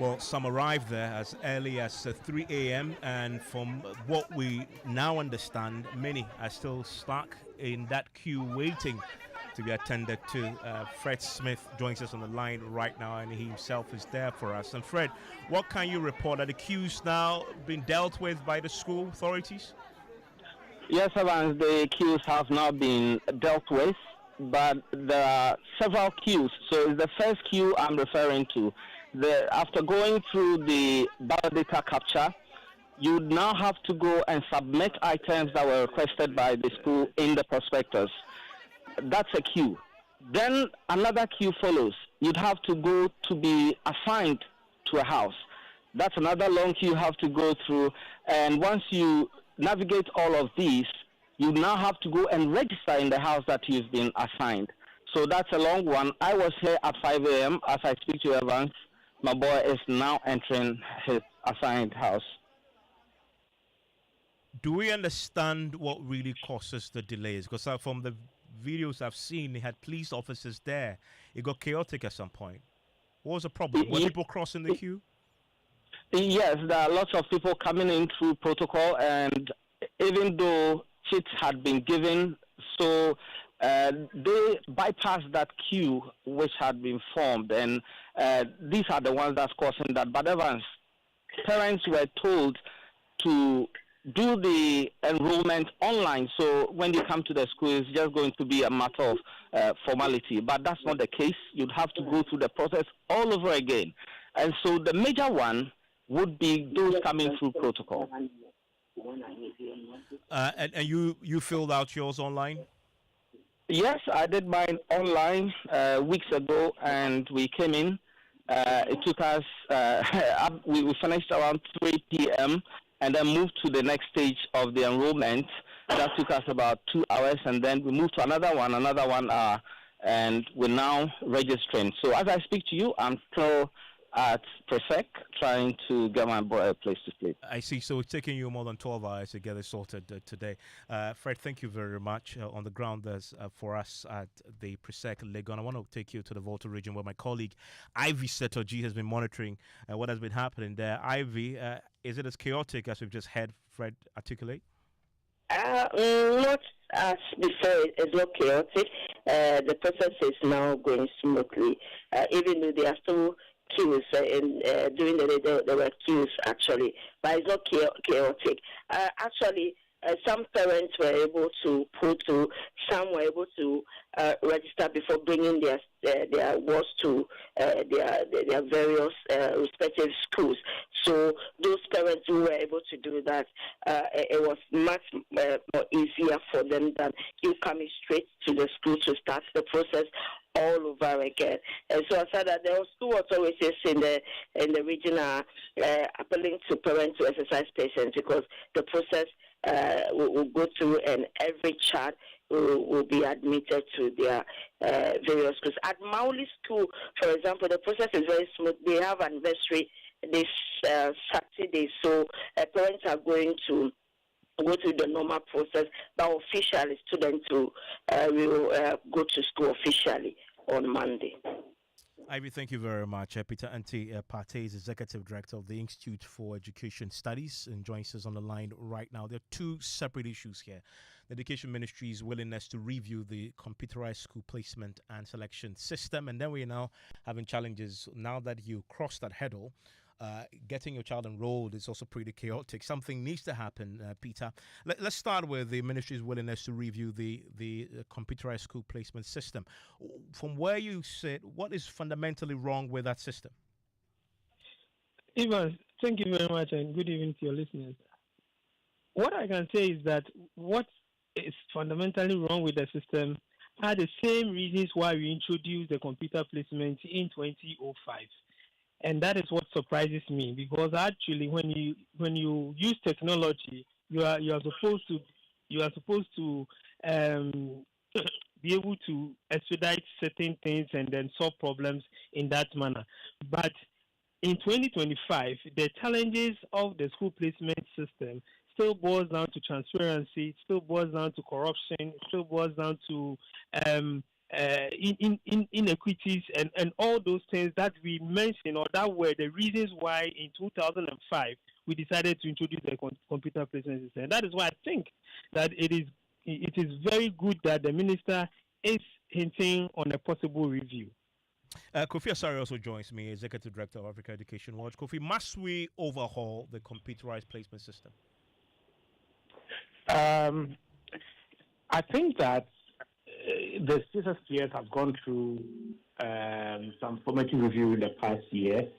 Well, some arrived there as early as 3 a.m. and from what we now understand, many are still stuck in that queue waiting to be attended to. Fred Smith joins us on the line right now, and he himself is there for us. And Fred, what can you report? Are the queues now being dealt with by the school authorities?
Yes, Evans, the queues have now been dealt with, but there are several queues. So it's the first queue I'm referring to. After going through the biodata capture, you now have to go and submit items that were requested by the school in the prospectus. That's a queue. Then another queue follows. You'd have to go to be assigned to a house. That's another long queue you have to go through. And once you navigate all of these, you now have to go and register in the house that you've been assigned. So that's a long one. I was here at 5 a.m. As I speak to Evans, my boy is now entering his assigned house.
Do we understand what really causes the delays? Because from the videos I've seen, they had police officers there. It got chaotic at some point. What was the problem? Were people crossing the queue?
Yes, there are lots of people coming in through protocol, and even though chits had been given, so they bypassed that queue which had been formed, and these are the ones that's causing that. But Evans, parents were told to do the enrollment online, so when they come to the school, it's just going to be a matter of formality. But that's not the case. You'd have to go through the process all over again. And so the major one would be those coming through protocol.
And you filled out yours online?
Yes, I did mine online weeks ago, and we came in. It took us, we finished around 3 p.m., and then moved to the next stage of the enrollment. That took us about 2 hours, and then we moved to another 1 hour, and we're now registering. So as I speak to you, I'm still at Presec trying to get my boy a place to sleep.
I see. So it's taking you more than 12 hours to get it sorted today. Fred, thank you very much. On the ground there's for us at the Presec Legon. I want to take you to the Volta region where my colleague Ivy Setoji has been monitoring what has been happening there. Ivy, is it as chaotic as we've just heard Fred articulate?
Not as before. It's not chaotic. The process is now going smoothly, even though there are still queues. During the day, there were queues actually, but it's not chaotic. Actually, some parents were able to pull through. Some were able to register before bringing their words to their various respective schools. So those parents who were able to do that, it was much more easier for them than you coming straight to the school to start the process all over again. And so I said that there are school authorities in the region are appealing to parents to exercise patience, because the process will go through, and every child will be admitted to their various schools. At Mauli School, for example, the process is very smooth. They have anniversary this Saturday, so parents are going to go through the normal process, but officially students will go to school officially on Monday.
Ivy, thank you very much. Peter Ante-Partey is Executive Director of the Institute for Education Studies and joins us on the line right now. There are two separate issues here. The Education Ministry's willingness to review the computerized school placement and selection system, and then we're now having challenges now that you cross that hurdle. Getting your child enrolled is also pretty chaotic. Something needs to happen, Peter. Let's start with the ministry's willingness to review the computerized school placement system. From where you sit, what is fundamentally wrong with that system?
Evans, thank you very much, and good evening to your listeners. What I can say is that what is fundamentally wrong with the system are the same reasons why we introduced the computer placement in 2005. And that is what surprises me, because actually, when you use technology, you are supposed to be able to expedite certain things and then solve problems in that manner. But in 2025, the challenges of the school placement system still boils down to transparency, still boils down to corruption, still boils down to inequities and all those things that we mentioned, or that were the reasons why in 2005 we decided to introduce the computer placement system. And that is why I think that it is very good that the minister is hinting on a possible review.
Kofi Asare also joins me, Executive Director of Africa Education Watch. Kofi, must we overhaul the computerized placement system?
I think that the CSSPS have gone through some formative review in the past year.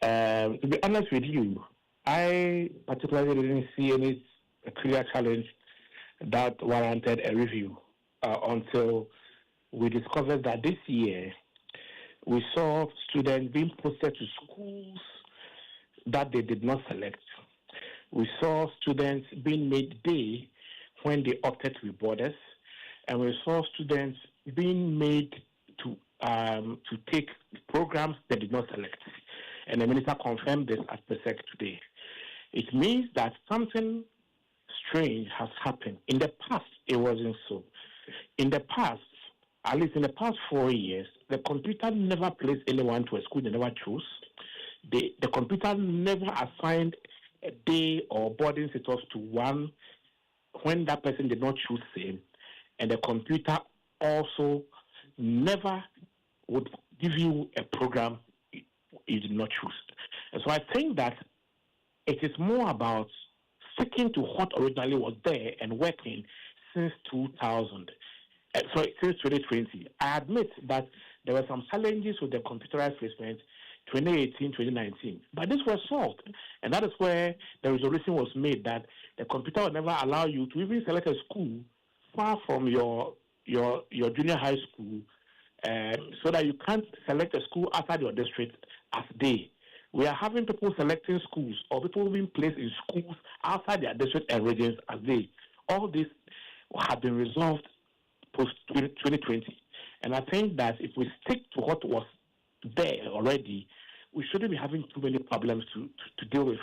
To be honest with you, I particularly didn't see any clear challenge that warranted a review until we discovered that this year we saw students being posted to schools that they did not select. We saw students being made day when they opted to be boarders, and we saw students being made to take programs they did not select. And the minister confirmed this at the SEC today. It means that something strange has happened. In the past, it wasn't so. In the past, at least in the past 4 years, the computer never placed anyone to a school they never chose. The computer never assigned a day or boarding status to one when that person did not choose same. And the computer also never would give you a program you did not choose. And so I think that it is more about sticking to what originally was there and working since 2000. Since 2020. I admit that there were some challenges with the computerized placement 2018, 2019, but this was solved. And that is where the resolution was made that the computer will never allow you to even select a school far from your junior high school, so that you can't select a school outside your district as day. We are having people selecting schools or people being placed in schools outside their district and regions as day. All this have been resolved post-2020. And I think that if we stick to what was there already, we shouldn't be having too many problems to deal with.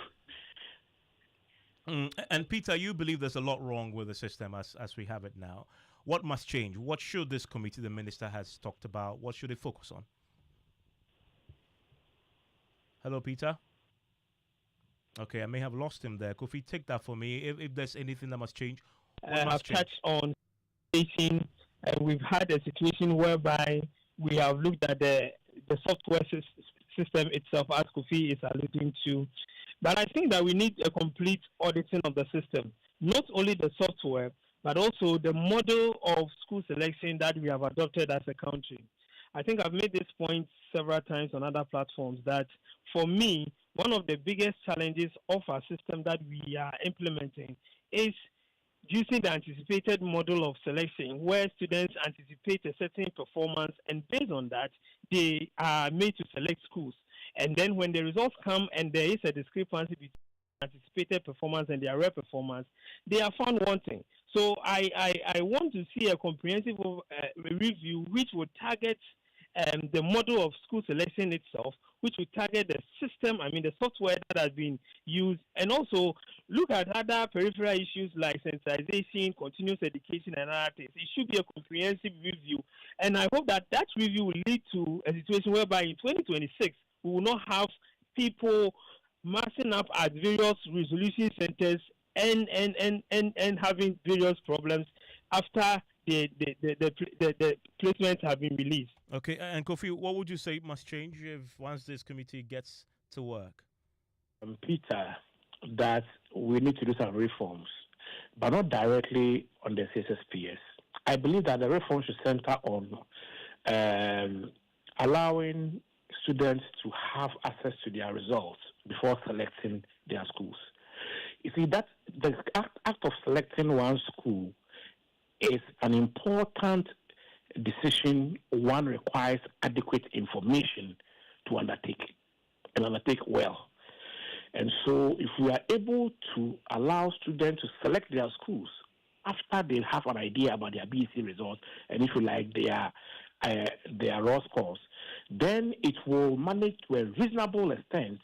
And Peter, you believe there's a lot wrong with the system as we have it now. What must change? What should this committee the minister has talked about, what should it focus on? Hello, Peter? Okay, I may have lost him there. Kofi, take that for me. If there's anything that must change, what must change?
Touched on Citing. We've had a situation whereby we have looked at the software system itself, as Kofi is alluding to. But I think that we need a complete auditing of the system, not only the software, but also the model of school selection that we have adopted as a country. I think I've made this point several times on other platforms that, for me, one of the biggest challenges of our system that we are implementing is using the anticipated model of selection, where students anticipate a certain performance, and based on that, they are made to select schools. And then when the results come and there is a discrepancy between anticipated performance and their real performance, they are found wanting. So I want to see a comprehensive review which would target the model of school selection itself, which would target the system, the software that has been used, and also look at other peripheral issues like sensitization, continuous education, and other things. It should be a comprehensive review. And I hope that that review will lead to a situation whereby in 2026, we will not have people massing up at various resolution centers and having various problems after the placements have been released.
Okay, and Kofi, what would you say must change once this committee gets to work?
Peter, that we need to do some reforms, but not directly on the CSSPS. I believe that the reforms should center on allowing students to have access to their results before selecting their schools. You see, that the act of selecting one school is an important decision. One requires adequate information to undertake, and undertake well. And so if we are able to allow students to select their schools after they have an idea about their BEC results, and if you like their raw scores, then it will manage to a reasonable extent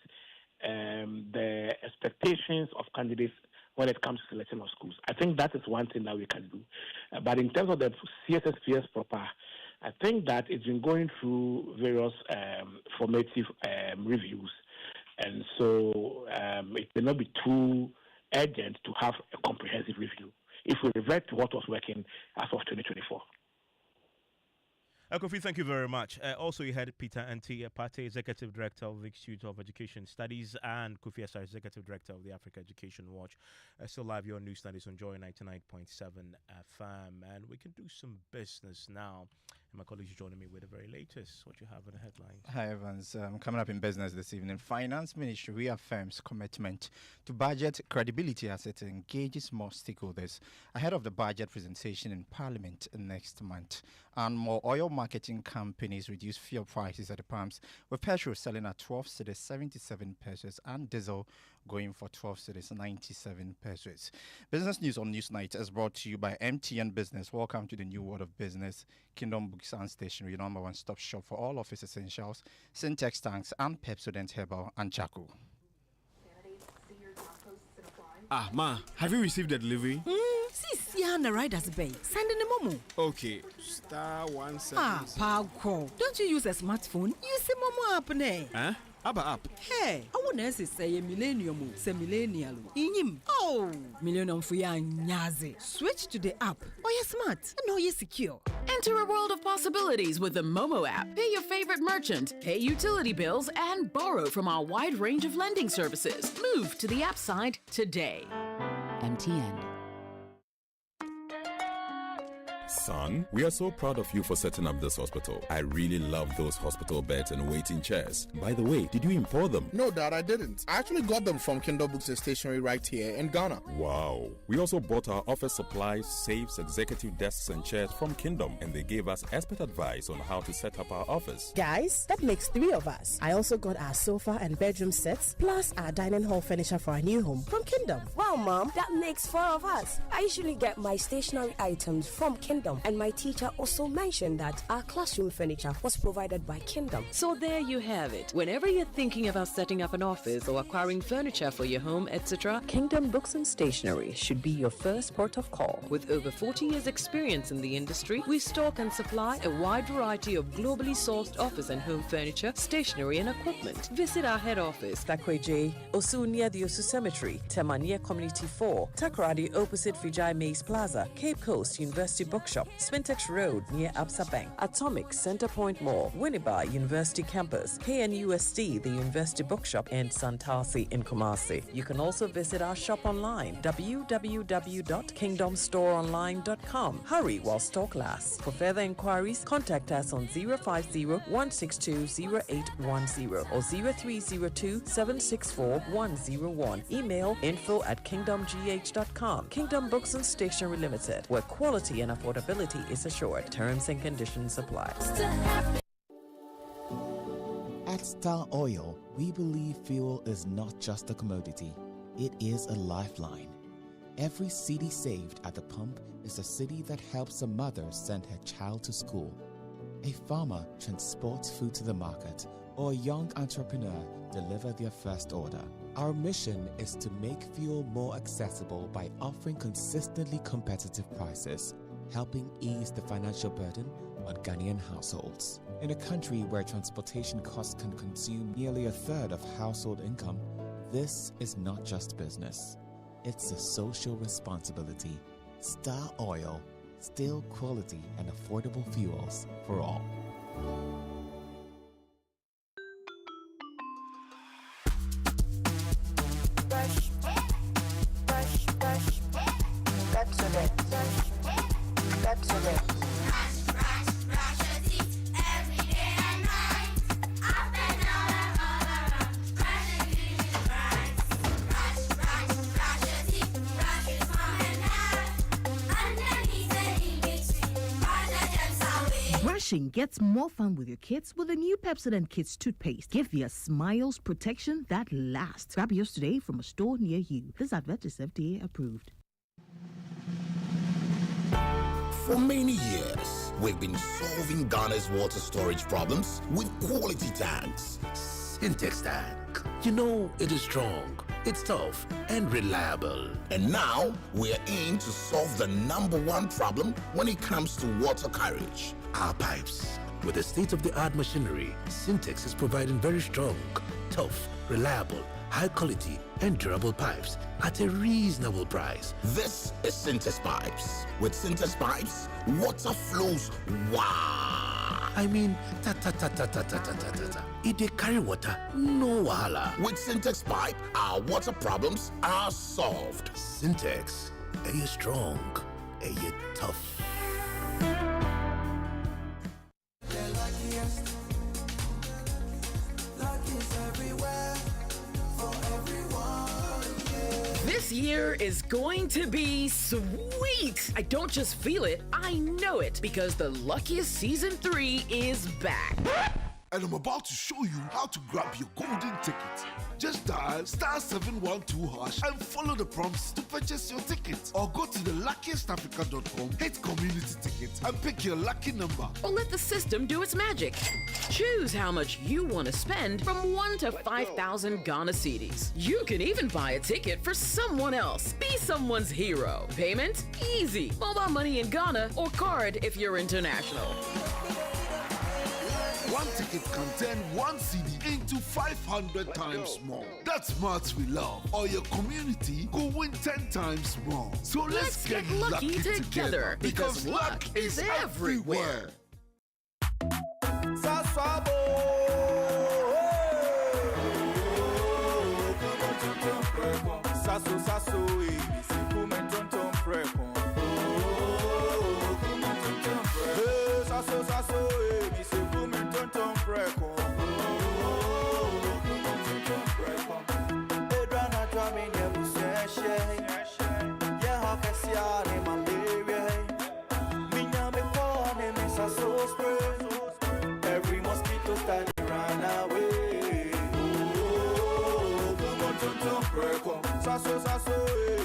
the expectations of candidates when it comes to selection of schools. I think that is one thing that we can do. But in terms of the CSSPS proper, I think that it's been going through various formative reviews, and so it may not be too urgent to have a comprehensive review if we revert to what was working as of 2024.
Kofi, thank you very much. Also, you had Peter Anti Pate, Executive Director of the Institute of Education Studies, and Kofi Asa, Executive Director of the Africa Education Watch. Still live your news studies on Joy 99.7 FM. And we can do some business now. And my colleagues joining me with the very latest. What you have in the headlines?
Hi, Evans. Coming up in business this evening, Finance Ministry reaffirms commitment to budget credibility as it engages more stakeholders ahead of the budget presentation in Parliament next month. And more oil marketing companies reduce fuel prices at the pumps, with petrol selling at 12 cedis 77 pesos and diesel going for 12 cedis 97 pesos. Business News on Newsnight is brought to you by MTN Business. Welcome to the new world of business. Kingdom Books and Stationery, your number one stop shop for all office essentials, Syntex tanks and Pepsodent Herbal and Charcoal.
Ah, Ma, have you received the delivery?
Sis, yeah, the rider's bay. Send in the momo.
Okay, *176.
Ah, Paco, don't you use a smartphone? Use the momo app, ne?
Huh? Abba app.
Hey, I want to say a millennium, say millennial. Inim. Oh, millennium for ya nyaze. Switch to the app. Oh, you're smart. And oh, you're secure.
Enter a world of possibilities with the Momo app. Pay your favorite merchant, pay utility bills, and borrow from our wide range of lending services. Move to the app side today. MTN.
Son, we are so proud of you for setting up this hospital. I really love those hospital beds and waiting chairs. By the way, did you import them?
No, Dad, I didn't. I actually got them from Kingdom Books and Stationery right here in Ghana.
Wow. We also bought our office supplies, safes, executive desks and chairs from Kingdom, and they gave us expert advice on how to set up our office.
Guys, that makes 3 of us. I also got our sofa and bedroom sets, plus our dining hall furniture for our new home from Kingdom.
Wow, Mom, that makes 4 of us. I usually get my stationery items from Kingdom, and my teacher also mentioned that our classroom furniture was provided by Kingdom.
So there you have it. Whenever you're thinking about setting up an office or acquiring furniture for your home, etc., Kingdom Books and Stationery should be your first port of call. With over 40 years experience in the industry, we stock and supply a wide variety of globally sourced office and home furniture, stationery and equipment. Visit our head office,
Takweje, Osu near the Osu Cemetery, Temania Community 4, Takoradi opposite Vijay Mays Plaza, Cape Coast University Bookshop, Spintex Road near Absa Bank, Atomic Center Point Mall, Winneba University Campus, KNUST, the University Bookshop, and Santasi in Kumasi. You can also visit our shop online, www.kingdomstoreonline.com. Hurry while stock lasts. For further inquiries, contact us on 050-162-0810 or 0302-764-101. Email info@kingdomgh.com. Kingdom Books and Stationery Limited, where quality and affordability is assured. Terms and conditions apply.
At Star Oil, we believe fuel is not just a commodity, it is a lifeline. Every cedi saved at the pump is a cedi that helps a mother send her child to school, a farmer transports food to the market, or a young entrepreneur deliver their first order. Our mission is to make fuel more accessible by offering consistently competitive prices, helping ease the financial burden on Ghanaian households. In a country where transportation costs can consume nearly a third of household income, this is not just business. It's a social responsibility. Star Oil, still quality and affordable fuels for all.
Brushing gets more fun with your kids with the new Pepsodent Kids toothpaste. Give your smiles protection that lasts. Grab yours today from a store near you. This advert is FDA approved.
For many years, we've been solving Ghana's water storage problems with quality tanks. Syntex tank. You know, it is strong, It's tough and reliable. And now we're in to solve the #1 problem when it comes to water carriage: our pipes. With the state-of-the-art machinery, Syntex is providing very strong, tough, reliable, high quality and durable pipes at a reasonable price. This is Syntex Pipes. With Syntex Pipes, water flows wow. I mean, ta-ta-ta-ta-ta-ta-ta-ta-ta. If they carry water, no wahala. With Syntex Pipe, our water problems are solved. Syntex, are you strong? Are you tough?
This year is going to be sweet. I don't just feel it, I know it, because the Luckiest Season 3 is back.
And I'm about to show you how to grab your golden ticket. Just dial *712# and follow the prompts to purchase your ticket. Or go to theluckiestafrica.com, hit community tickets, and pick your lucky number.
Or let the system do its magic. Choose how much you want to spend from 1 to 5,000 Ghana cedis. You can even buy a ticket for someone else. Be someone's hero. Payment? Easy. Mobile money in Ghana or card if you're international.
One ticket can turn 1 CD into 500 times more. That's maths we love. Or your community will win 10 times more. So let's get lucky together, because luck is everywhere.
Every mosquito stand run away. Oh, come on, tonton preko. Sasso,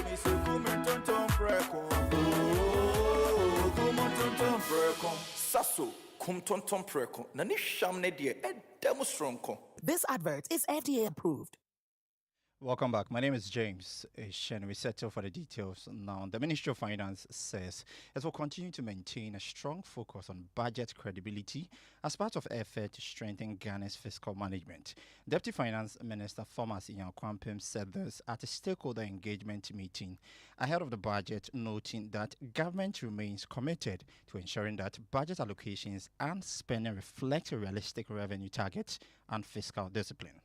mi se come tonton preko. Oh, come on, tonton preko. Sasso, come tonton preko. Nani sham ne die demonstronko.
This advert is FDA approved.
Welcome back. My name is James Shen. We settle for the details now. The Ministry of Finance says it will continue to maintain a strong focus on budget credibility as part of effort to strengthen Ghana's fiscal management. Deputy Finance Minister Thomas Inyakwampim said this at a stakeholder engagement meeting ahead of the budget, noting that government remains committed to ensuring that budget allocations and spending reflect a realistic revenue target and fiscal discipline.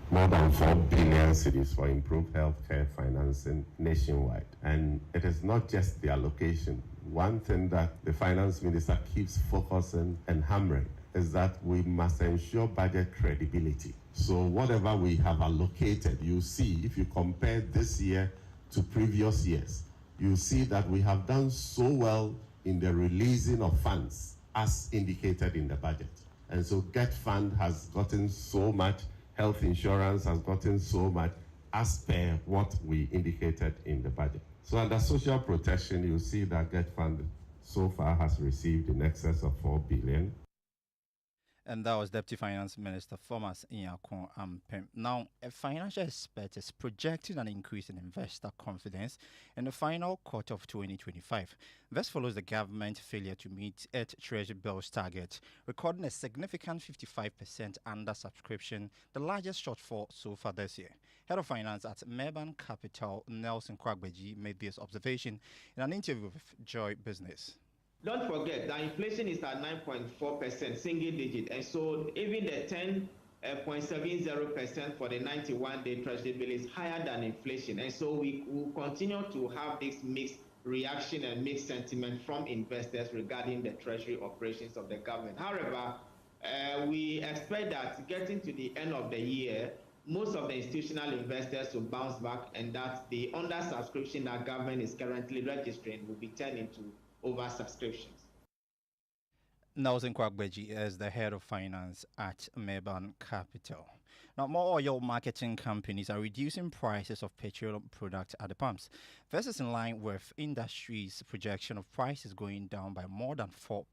More than 4 billion cedis for improved healthcare financing nationwide. And it is not just the allocation. One thing that the finance minister keeps focusing and hammering is that we must ensure budget credibility. So whatever we have allocated, you see, if you compare this year to previous years, you see that we have done so well in the releasing of funds as indicated in the budget. And so Get Fund has gotten so much, health insurance has gotten so much as per what we indicated in the budget. So under social protection, you see that Get Fund so far has received in excess of 4 billion.
And that was Deputy Finance Minister Thomas Inyakwampim. Now, a financial expert is projecting an increase in investor confidence in the final quarter of 2025. This follows the government's failure to meet its Treasury bills target, recording a significant 55% under-subscription, the largest shortfall so far this year. Head of Finance at Mensah Capital, Nelson Kwagbeji, made this observation in an interview with Joy Business.
Don't forget that inflation is at 9.4%, single digit, and so even the 10.70% for the 91-day Treasury bill is higher than inflation, and so we will continue to have this mixed reaction and mixed sentiment from investors regarding the Treasury operations of the government. However, we expect that getting to the end of the year, most of the institutional investors will bounce back, and that the under-subscription that government is currently registering will be turned into over-subscriptions.
Nelson Kwagbeji is the head of finance at Mensah Capital. Now, more oil marketing companies are reducing prices of petroleum products at the pumps. This is in line with industry's projection of prices going down by more than 4%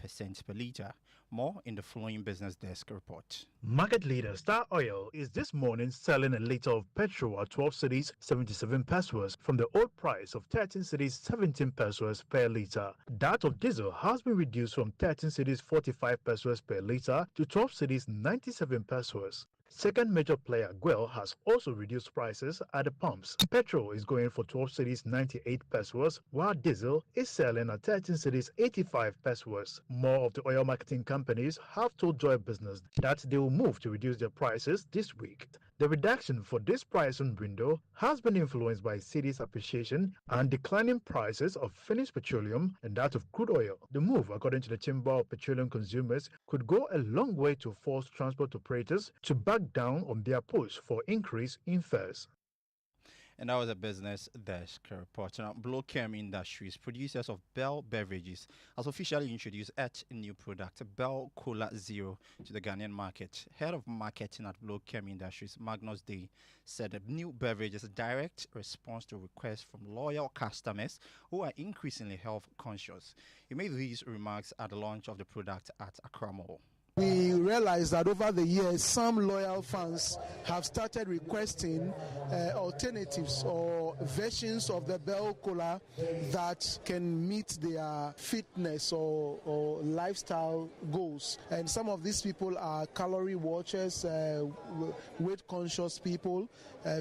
per litre. More in the following Business Desk report.
Market leader Star Oil is this morning selling a litre of petrol at 12 cedis 77 pesos from the old price of 13 cedis 17 pesos per litre. That of diesel has been reduced from 13 cedis 45 pesos per litre to 12 cedis 97 pesos. Second major player, Guel, has also reduced prices at the pumps. Petrol is going for 12 cedis 98 pesos, while diesel is selling at 13 cedis 85 pesos. More of the oil marketing companies have told Joy Business that they will move to reduce their prices this week. The reduction for this pricing window has been influenced by cedis appreciation and declining prices of finished petroleum and that of crude oil. The move, according to the Chamber of Petroleum Consumers, could go a long way to force transport operators to back down on their push for increase in fares.
And that was a Business Desk report. Now, Blochem Industries, producers of Bell Beverages, has officially introduced a new product, Bell Cola Zero, to the Ghanaian market. Head of marketing at Blochem Industries, Magnus Day, said the new beverage is a direct response to requests from loyal customers who are increasingly health conscious. He made these remarks at the launch of the product at Accra Mall.
We realized that over the years, some loyal fans have started requesting alternatives or versions of the Bell Cola that can meet their fitness or lifestyle goals. And some of these people are calorie watchers, weight-conscious people,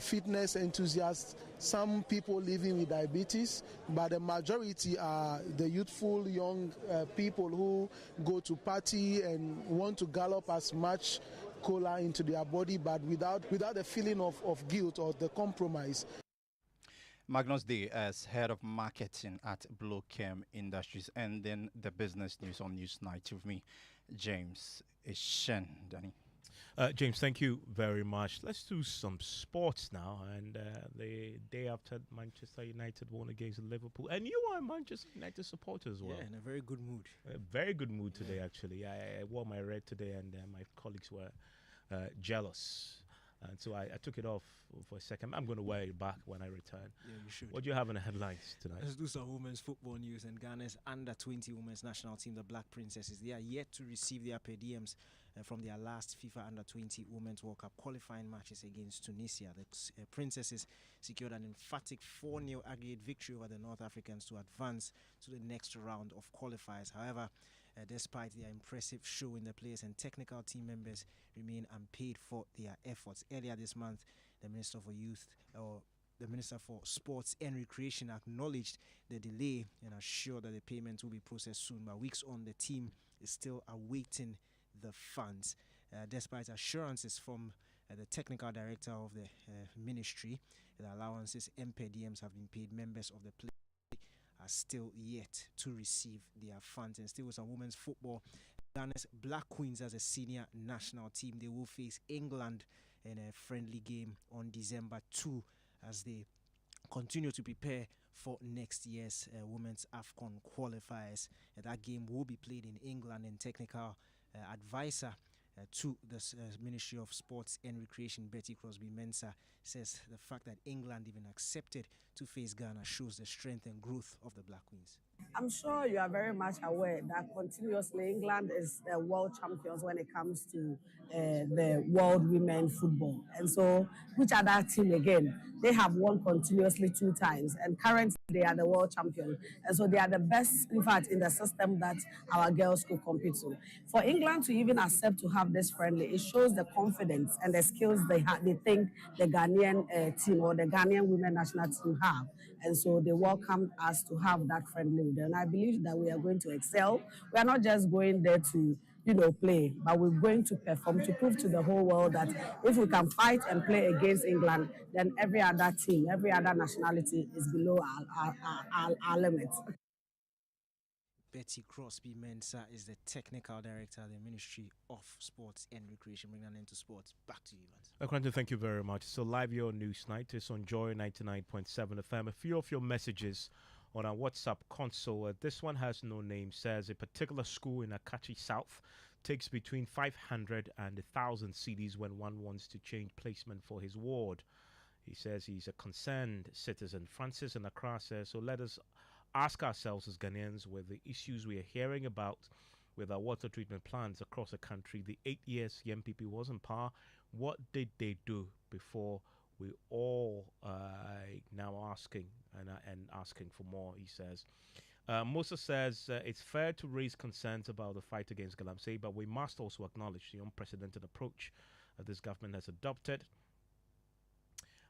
fitness enthusiasts, some people living with diabetes, but the majority are the youthful young people who go to party and want to gallop as much cola into their body, but without the feeling of guilt or the compromise.
Magnus Day as head of marketing at Blochem Industries. And then the business news on Newsnight with me, James Ishen. Danny.
James, thank you very much. Let's do some sports now. And the day after Manchester United won against Liverpool, and you are a Manchester United supporter as well.
Yeah, in a very good mood.
A very good mood today, actually. I wore my red today, and my colleagues were jealous. And so I took it off for a second. I'm going to wear it back when I return.
Yeah, you should.
What do you have in the headlines tonight?
Let's do some women's football news. And Ghana's under-20 women's national team, the Black Princesses, they are yet to receive their per diems from their last FIFA under-20 Women's World Cup qualifying matches against Tunisia. The Princesses secured an emphatic 4-0 aggregate victory over the North Africans to advance to the next round of qualifiers. However, despite their impressive showing, the players and technical team members remain unpaid for their efforts. Earlier this month, the Minister for Sports and Recreation acknowledged the delay and assured that the payment will be processed soon. But weeks on, the team is still awaiting the funds. Despite assurances from the technical director of the ministry, the allowances and per diems have been paid. Members of the are still yet to receive their funds. And still with some women's football, Ghana's Black Queens as a senior national team, they will face England in a friendly game on December 2 as they continue to prepare for next year's Women's AFCON qualifiers. That game will be played in England, and technical advisor to the Ministry of Sports and Recreation, Betty Crosby Mensah, says the fact that England even accepted to face Ghana shows the strength and growth of the Black Queens.
I'm sure you are very much aware that continuously England is the world champions when it comes to the world women football. And so, which other team again? They have won continuously 2 times, and currently they are the world champion. And so they are the best, in fact, in the system that our girls could compete to. For England to even accept to have this friendly, it shows the confidence and the skills they think the Ghanaian team or the Ghanaian women national team have. And so they welcomed us to have that friendly with them. And I believe that we are going to excel. We are not just going there to, play, but we're going to perform to prove to the whole world that if we can fight and play against England, then every other team, every other nationality is below our limits.
Betty Crosby Mensah is the technical director of the Ministry of Sports and Recreation. Bring that into sports. Back to you, Vance.
Quentin, thank you very much. So live your news night is on Joy 99.7 FM. A few of your messages on our WhatsApp console. This one has no name. Says a particular school in Akachi South takes between 500 and 1,000 CDs when one wants to change placement for his ward. He says he's a concerned citizen. Francis in Accra says, so let us ask ourselves as Ghanaians with the issues we are hearing about with our water treatment plants across the country. The 8 years the MPP was in power, what did they do before we all now asking and asking for more, he says. Musa says it's fair to raise concerns about the fight against Galamsey, but we must also acknowledge the unprecedented approach that this government has adopted.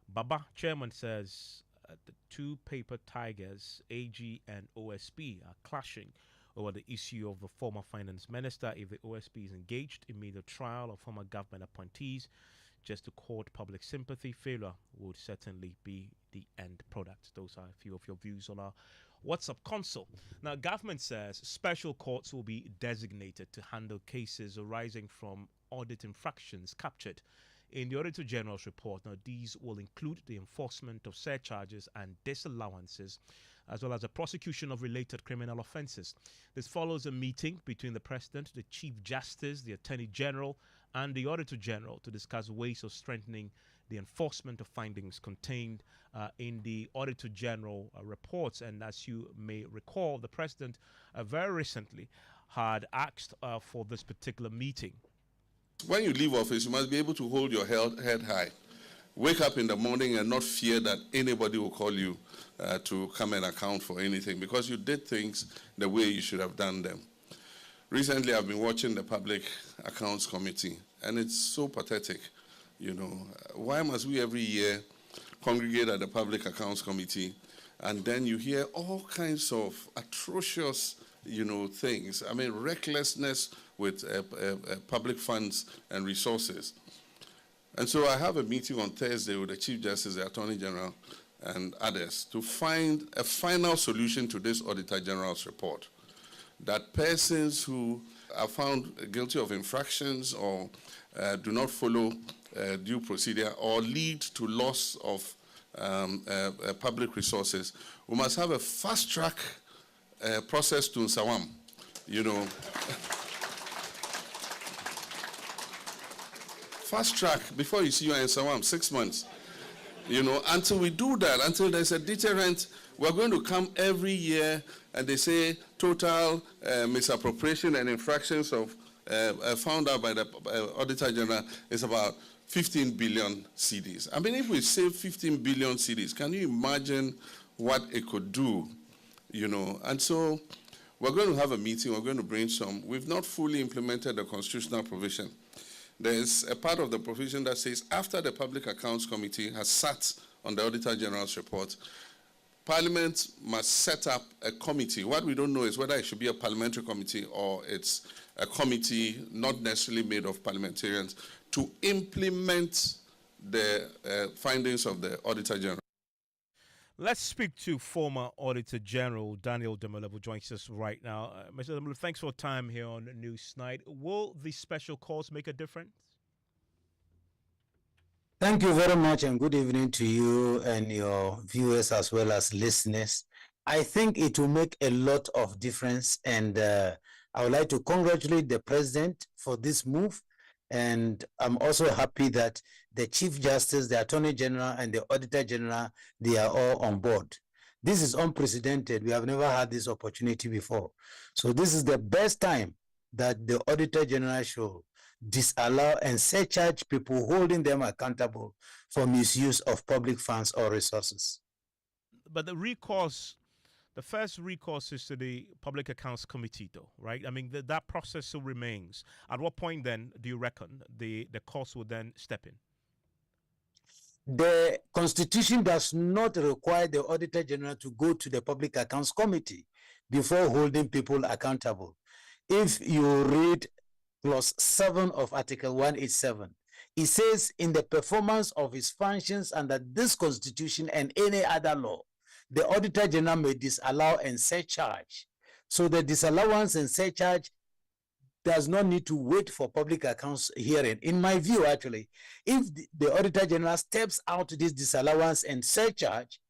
Baba chairman says the two paper tigers, AG and OSP, are clashing over the issue of the former finance minister. If the OSP is engaged in immediate trial of former government appointees just to court public sympathy, failure would certainly be the end product. Those are a few of your views on our WhatsApp console. Now, government says special courts will be designated to handle cases arising from audit infractions captured in the Auditor General's report. Now, these will include the enforcement of surcharges and disallowances, as well as the prosecution of related criminal offences. This follows a meeting between the President, the Chief Justice, the Attorney General, and the Auditor General to discuss ways of strengthening the enforcement of findings contained in the Auditor General reports. And as you may recall, the President very recently had asked for this particular meeting.
When you leave office, you must be able to hold your head high. Wake up in the morning and not fear that anybody will call you to come and account for anything, because you did things the way you should have done them. Recently, I've been watching the Public Accounts Committee, and it's so pathetic. You know, why must we every year congregate at the Public Accounts Committee, and then you hear all kinds of atrocious, things. I mean, recklessness with public funds and resources. And so I have a meeting on Thursday with the Chief Justice, the Attorney General, and others to find a final solution to this Auditor General's report, that persons who are found guilty of infractions or do not follow due procedure or lead to loss of public resources, we must have a fast-track process to Nsawam, Fast track before you see you in Nsawam, 6 months. Until we do that, until there's a deterrent, we're going to come every year and they say total misappropriation and infractions of found out by the Auditor General is about 15 billion cedis. I mean, if we save 15 billion cedis, can you imagine what it could do? And so we're going to have a meeting, we're going to brainstorm. We've not fully implemented the constitutional provision. There's a part of the provision that says after the Public Accounts Committee has sat on the Auditor General's report, Parliament must set up a committee. What we don't know is whether it should be a parliamentary committee or it's a committee not necessarily made of parliamentarians to implement the findings of the Auditor General.
Let's speak to former Auditor General Daniel Demolevo, who joins us right now. Mr. Demolevo, thanks for your time here on Newsnight. Will the special courts make a difference?
Thank you very much, and good evening to you and your viewers as well as listeners. I think it will make a lot of difference, and I would like to congratulate the President for this move. And I'm also happy that the Chief Justice, the Attorney General, and the Auditor General, they are all on board. This is unprecedented. We have never had this opportunity before. So this is the best time that the Auditor General should disallow and surcharge people, holding them accountable for misuse of public funds or resources.
But the recourse, the first recourse is to the Public Accounts Committee, though, right? I mean, that process still remains. At what point, then, do you reckon the courts will then step in?
The Constitution does not require the Auditor General to go to the Public Accounts Committee before holding people accountable. If you read Clause 7 of Article 187, it says, in the performance of his functions under this Constitution and any other law, the Auditor General may disallow and surcharge. So the disallowance and surcharge does not need to wait for public accounts hearing. In my view, actually, if the Auditor General steps out this disallowance and surcharge,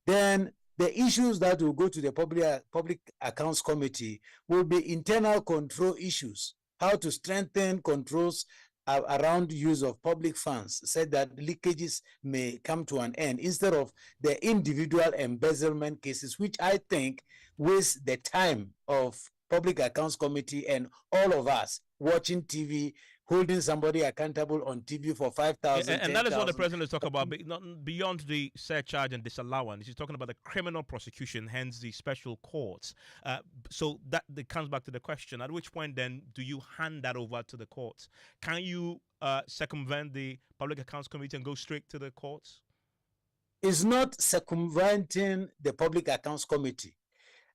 then the issues that will go to the Public Accounts Committee will be internal control issues how to strengthen controls around use of public funds, said that leakages may come to an end instead of the individual embezzlement cases, which I think waste the time of Public Accounts Committee and all of us watching TV, holding somebody accountable on TV for 5,000.
And that is what the president is talking about, not beyond the surcharge and disallowance. He's talking about the criminal prosecution, hence the special courts. So that comes back to the question: at which point then do you hand that over to the courts? Can you circumvent the Public Accounts Committee and go straight to the courts?
It's not circumventing the Public Accounts Committee.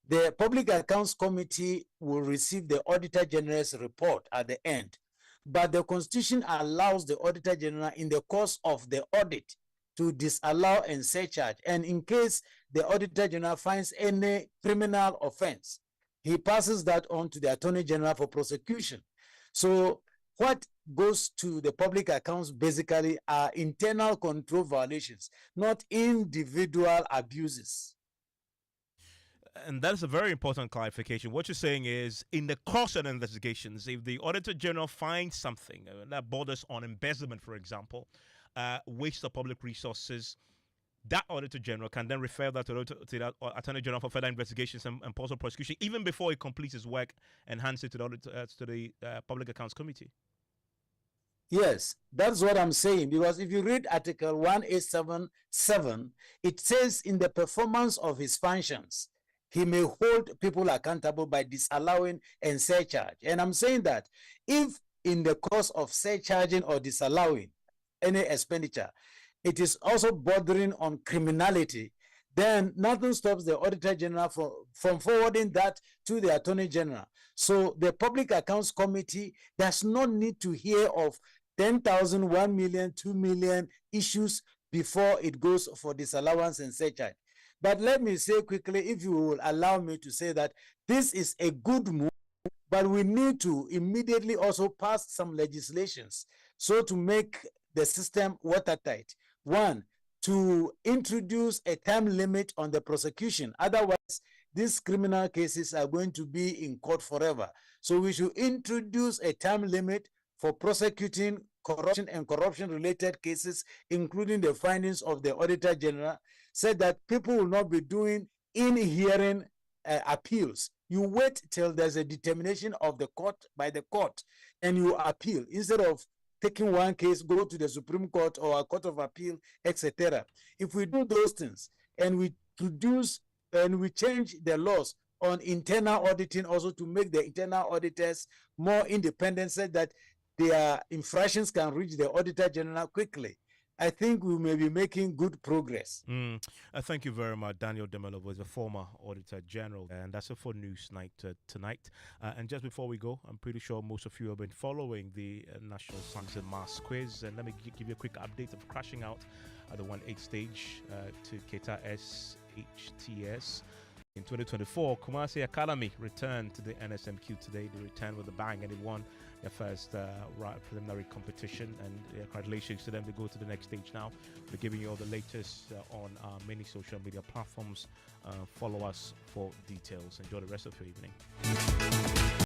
The Public Accounts Committee will receive the Auditor General's report at the end. But the Constitution allows the Auditor General in the course of the audit to disallow and surcharge. And in case the Auditor General finds any criminal offense, he passes that on to the Attorney General for prosecution. So what goes to the public accounts basically are internal control violations, not individual abuses.
And that's a very important clarification. What you're saying is, in the course of investigations, if the Auditor General finds something that borders on embezzlement, for example, waste of public resources, that Auditor General can then refer that to the Attorney General for further investigations and possible prosecution, even before he completes his work and hands it to the Public Accounts Committee.
Yes, that's what I'm saying, because if you read Article 1877, it says in the performance of his functions, he may hold people accountable by disallowing and surcharge. And I'm saying that if in the course of surcharging or disallowing any expenditure, it is also bordering on criminality, then nothing stops the Auditor General from forwarding that to the Attorney General. So the Public Accounts Committee does not need to hear of 10,000, 1 million, 2 million issues before it goes for disallowance and surcharge. But let me say quickly, if you will allow me to say that this is a good move, but we need to immediately also pass some legislations so to make the system watertight. One, to introduce a time limit on the prosecution. Otherwise, these criminal cases are going to be in court forever. So we should introduce a time limit for prosecuting corruption and corruption-related cases, including the findings of the Auditor General, said that people will not be doing in-hearing appeals. You wait till there's a determination of the court by the court, and you appeal. Instead of taking one case, go to the Supreme Court or a Court of Appeal, etc. If we do those things and we produce and we change the laws on internal auditing also to make the internal auditors more independent, so that their infractions can reach the Auditor General quickly, I think we may be making good progress.
Thank you very much. Daniel Demelovo is a former Auditor General, and that's it for News Night tonight. And just before we go, I'm pretty sure most of you have been following the National Science and Maths Quiz, and let me give you a quick update of crashing out at the 1-8 stage to Keta SHTS. In 2024, Kumasi Academy returned to the NSMQ today. They returned with a bang and they won their first preliminary competition. And congratulations to them. They go to the next stage now. We're giving you all the latest on our many social media platforms. Follow us for details. Enjoy the rest of your evening.